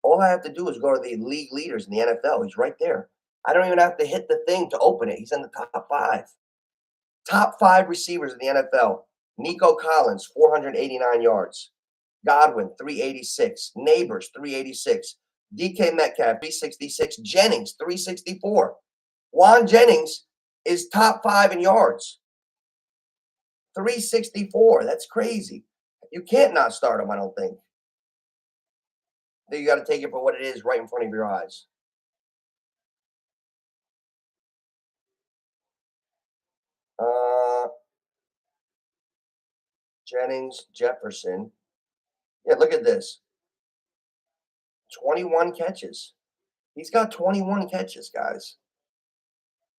All I have to do is go to the league leaders in the NFL. He's right there. I don't even have to hit the thing to open it. He's in the top 5. Top 5 receivers in the NFL. Nico Collins, 489 yards. Godwin, 386. Neighbors, 386. DK Metcalf, 366. Jennings, 364. Juan Jennings is top 5 in yards. 364. That's crazy. You can't not start him, I don't think. You got to take it for what it is right in front of your eyes. Jennings, Jefferson. Yeah, look at this. 21 catches. He's got 21 catches, guys.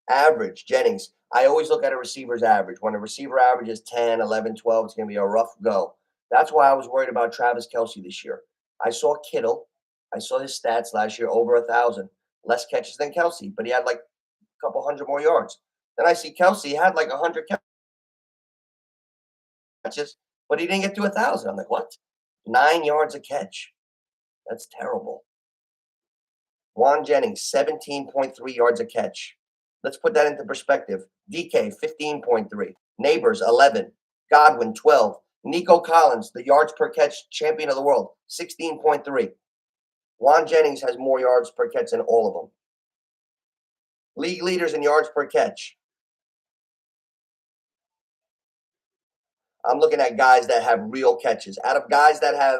Average, Jennings. I always look at a receiver's average. When a receiver averages 10, 11, 12, it's going to be a rough go. That's why I was worried about Travis Kelce this year. I saw Kittle. I saw his stats last year, over 1,000. Less catches than Kelce, but he had like a couple hundred more yards. Then I see Kelce had like 100 catches, but he didn't get to 1,000. I'm like, what? 9 yards a catch. That's terrible. Juan Jennings, 17.3 yards a catch. Let's put that into perspective. DK, 15.3. Neighbors, 11. Godwin, 12. Nico Collins, the yards per catch champion of the world, 16.3. Juan Jennings has more yards per catch than all of them. League leaders in yards per catch. I'm looking at guys that have real catches. Out of guys that have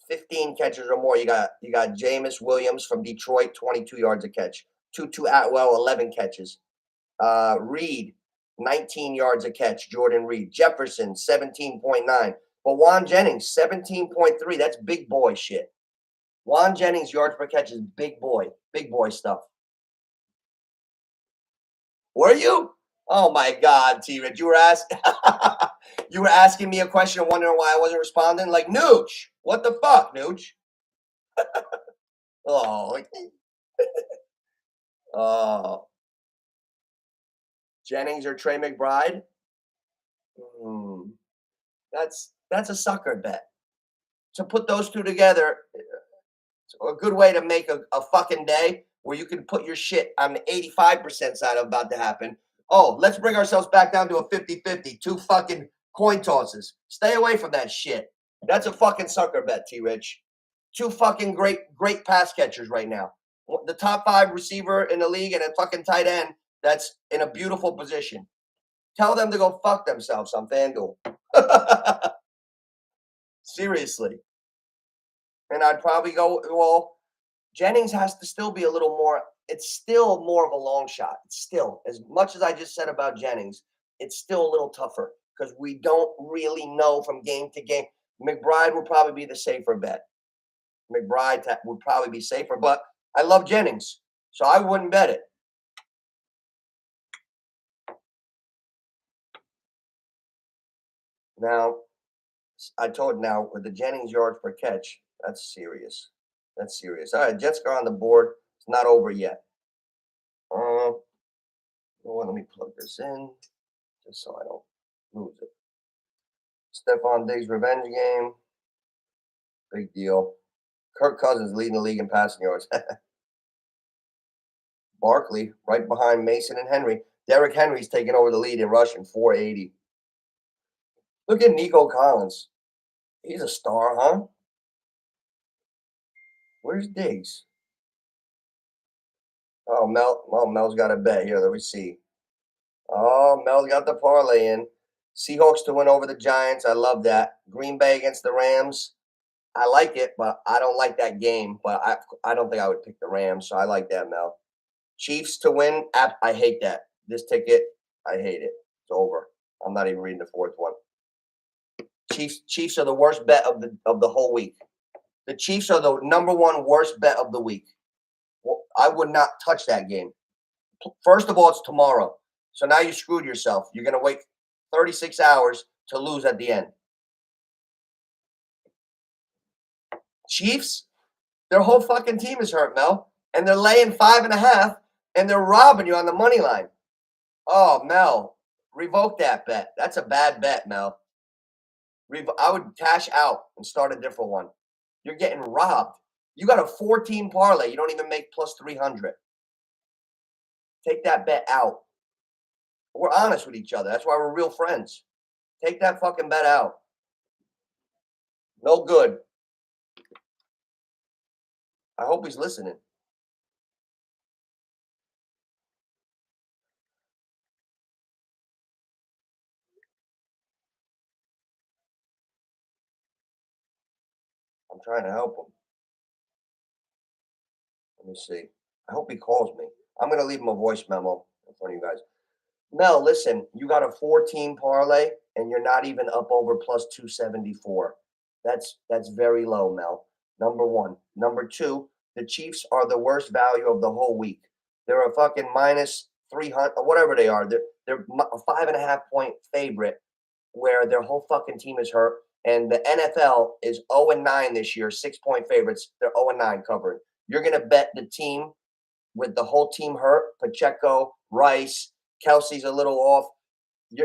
15 catches or more, you got Jameis Williams from Detroit, 22 yards a catch. Tutu Atwell, 11 catches. Reed, 19 yards a catch. Jordan Reed. Jefferson, 17.9. But Juan Jennings, 17.3. That's big boy shit. Juan Jennings' yards per catch is big boy stuff. Were you? Oh my God, T-Red. You were asking me a question, wondering why I wasn't responding. Like, NOOCH, what the fuck, NOOCH? Oh. Jennings or Trey McBride? That's a sucker bet. To put those two together, it's a good way to make a fucking day where you can put your shit on the 85% side of about to happen. Oh, let's bring ourselves back down to a 50-50. 2 fucking coin tosses. Stay away from that shit. That's a fucking sucker bet, T-Rich. 2 fucking great pass catchers right now. The top 5 receiver in the league and a fucking tight end that's in a beautiful position. Tell them to go fuck themselves on FanDuel. Seriously. And I'd probably go, well, Jennings has to still be a little more. It's still more of a long shot. It's still, as much as I just said about Jennings, it's still a little tougher because we don't really know from game to game. McBride will probably be the safer bet. McBride would probably be safer, but I love Jennings, so I wouldn't bet it. Now, I told now with the Jennings yards per catch, that's serious. That's serious. All right, Jets are on the board. It's not over yet. Let me plug this in just so I don't lose it. Stephon Diggs revenge game. Big deal. Kirk Cousins leading the league in passing yards. Barkley right behind Mason and Henry. Derrick Henry's taking over the lead in rushing, 480. Look at Nico Collins. He's a star, huh? Where's Diggs? Oh, Mel's got a bet here. Let me see. Oh, Mel's got the parlay in. Seahawks to win over the Giants. I love that. Green Bay against the Rams. I like it, but I don't like that game. But I don't think I would pick the Rams, so I like that, Mel. Chiefs to win. I hate that. This ticket, I hate it. It's over. I'm not even reading the fourth one. Chiefs are the worst bet of the whole week. The Chiefs are the number one worst bet of the week. I would not touch that game. First of all, it's tomorrow. So now you screwed yourself. You're going to wait 36 hours to lose at the end. Chiefs, their whole fucking team is hurt, Mel. And they're laying 5.5, and they're robbing you on the money line. Oh, Mel, revoke that bet. That's a bad bet, Mel. I would cash out and start a different one. You're getting robbed. You got a 14 parlay. You don't even make plus 300. Take that bet out. We're honest with each other. That's why we're real friends. Take that fucking bet out. No good. I hope he's listening. I'm trying to help him. Let me see. I hope he calls me. I'm going to leave him a voice memo in front of you guys. Mel, listen, you got a 14 parlay and you're not even up over plus 274. That's very low, Mel. Number one. Number two, the Chiefs are the worst value of the whole week. They're a fucking minus 300, or whatever they are. They're a 5.5 point favorite where their whole fucking team is hurt. And the NFL is 0-9 this year, 6-point favorites. They're 0-9 covering. You're going to bet the team with the whole team hurt, Pacheco, Rice, Kelsey's a little off.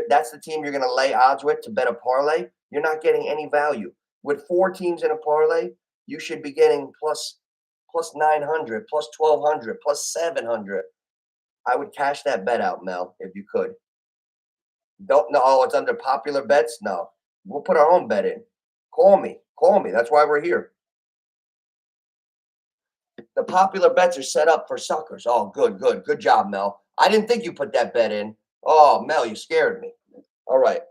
That's the team you're going to lay odds with to bet a parlay. You're not getting any value. With 4 teams in a parlay, you should be getting plus 900, plus 1,200, plus 700. I would cash that bet out, Mel, if you could. Don't know. Oh, it's under popular bets? No. We'll put our own bet in. Call me. That's why we're here. The popular bets are set up for suckers. Oh, good job, Mel. I didn't think you put that bet in. Oh, Mel, you scared me. All right.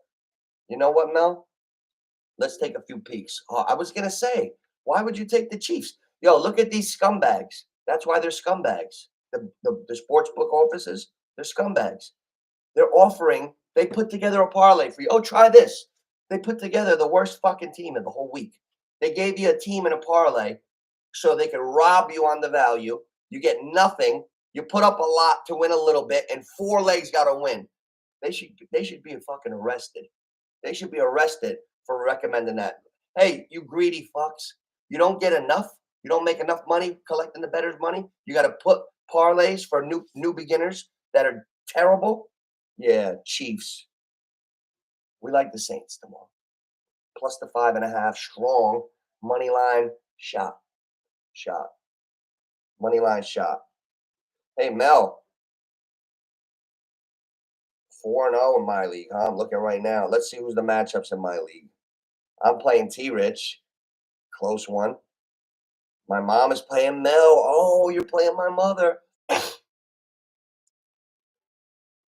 You know what, Mel? Let's take a few peeks. Oh, I was going to say, why would you take the Chiefs? Yo, look at these scumbags. That's why they're scumbags. The sports book offices, they're scumbags. They put together a parlay for you. Oh, try this. They put together the worst fucking team in the whole week. They gave you a team in a parlay so they can rob you on the value. You get nothing. You put up a lot to win a little bit, and 4 legs got to win. They should be fucking arrested. They should be arrested for recommending that. Hey, you greedy fucks. You don't get enough. You don't make enough money collecting the bettors' money. You got to put parlays for new beginners that are terrible. Yeah, Chiefs. We like the Saints tomorrow. Plus the 5.5, strong. Money line, shot. Money line, shot. Hey, Mel. 4-0 in my league, huh? I'm looking right now. Let's see who's the matchups in my league. I'm playing T-Rich. Close one. My mom is playing Mel. Oh, you're playing my mother.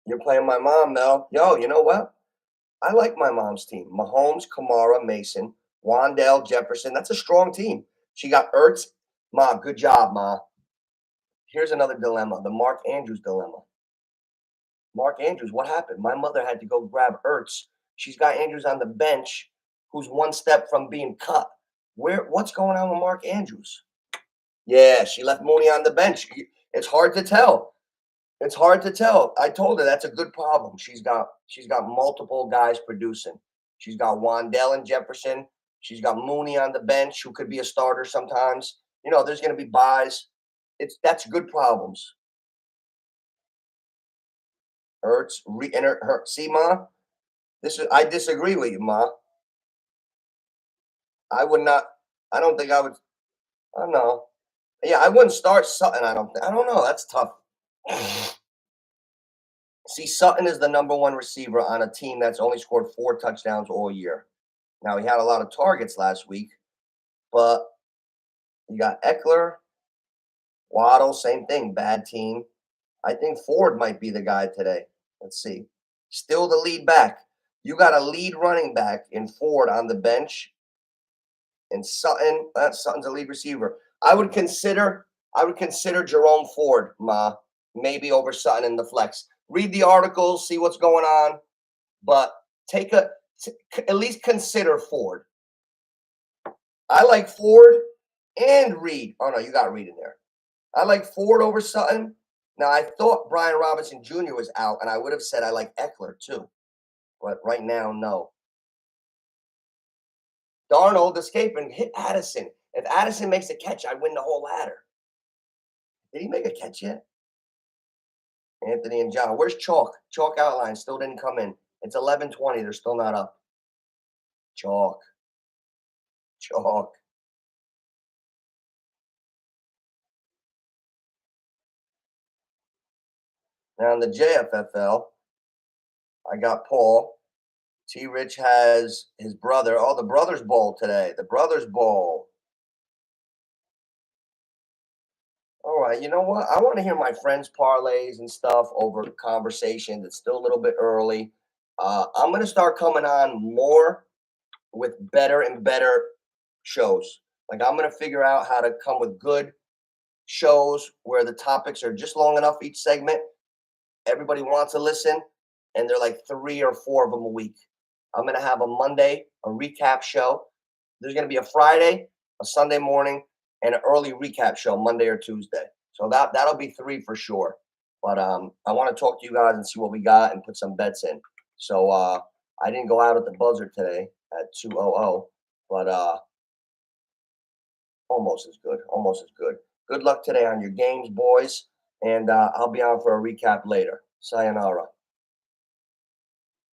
You're playing my mom, Mel. Yo, you know what? I like my mom's team. Mahomes, Kamara, Mason, Wandale, Jefferson. That's a strong team. She got Ertz. Ma, good job, Ma. Here's another dilemma, the Mark Andrews dilemma. Mark Andrews, what happened? My mother had to go grab Ertz. She's got Andrews on the bench, who's one step from being cut. What's going on with Mark Andrews? Yeah, she left Mooney on the bench. It's hard to tell. It's hard to tell. I told her that's a good problem. She's got multiple guys producing. She's got Wandell and Jefferson. She's got Mooney on the bench, who could be a starter sometimes. There's going to be buys. That's good problems. Hurts, see, Ma. I disagree with you, Ma. I would not. I don't think I would. I don't know. Yeah, I wouldn't start Sutton. I don't know. That's tough. See, Sutton is the number one receiver on a team that's only scored 4 touchdowns all year. Now, he had a lot of targets last week, but you got Eckler, Waddle, same thing, bad team. I think Ford might be the guy today. Let's see. Still the lead back. You got a lead running back in Ford on the bench, and Sutton. Sutton's a lead receiver. I would consider Jerome Ford, Ma, maybe over Sutton in the flex. Read the articles, see what's going on, but at least consider Ford. I like Ford and Reed. Oh no, you got Reed in there. I like Ford over Sutton. Now, I thought Brian Robinson Jr. was out, and I would have said I like Eckler too. But right now, no. Darnold escaping, hit Addison. If Addison makes a catch, I win the whole ladder. Did he make a catch yet? Anthony and John. Where's Chalk? Chalk outline still didn't come in. It's 11:20. They're still not up. Chalk. Now in the JFFL, I got Paul. T. Rich has his brother. Oh, the Brothers Bowl today. The Brothers Bowl. All right, you know what? I want to hear my friends' parlays and stuff over conversations. It's still a little bit early. I'm going to start coming on more with better and better shows. Like, I'm going to figure out how to come with good shows where the topics are just long enough each segment. Everybody wants to listen, and they're like 3 or 4 of them a week. I'm going to have a Monday, a recap show. There's going to be a Friday, a Sunday morning, and an early recap show Monday or Tuesday. So that'll be 3 for sure. But I want to talk to you guys and see what we got and put some bets in. So I didn't go out at the buzzer today at 2:00, but almost as good. Almost as good. Good luck today on your games, boys. And I'll be on for a recap later. Sayonara.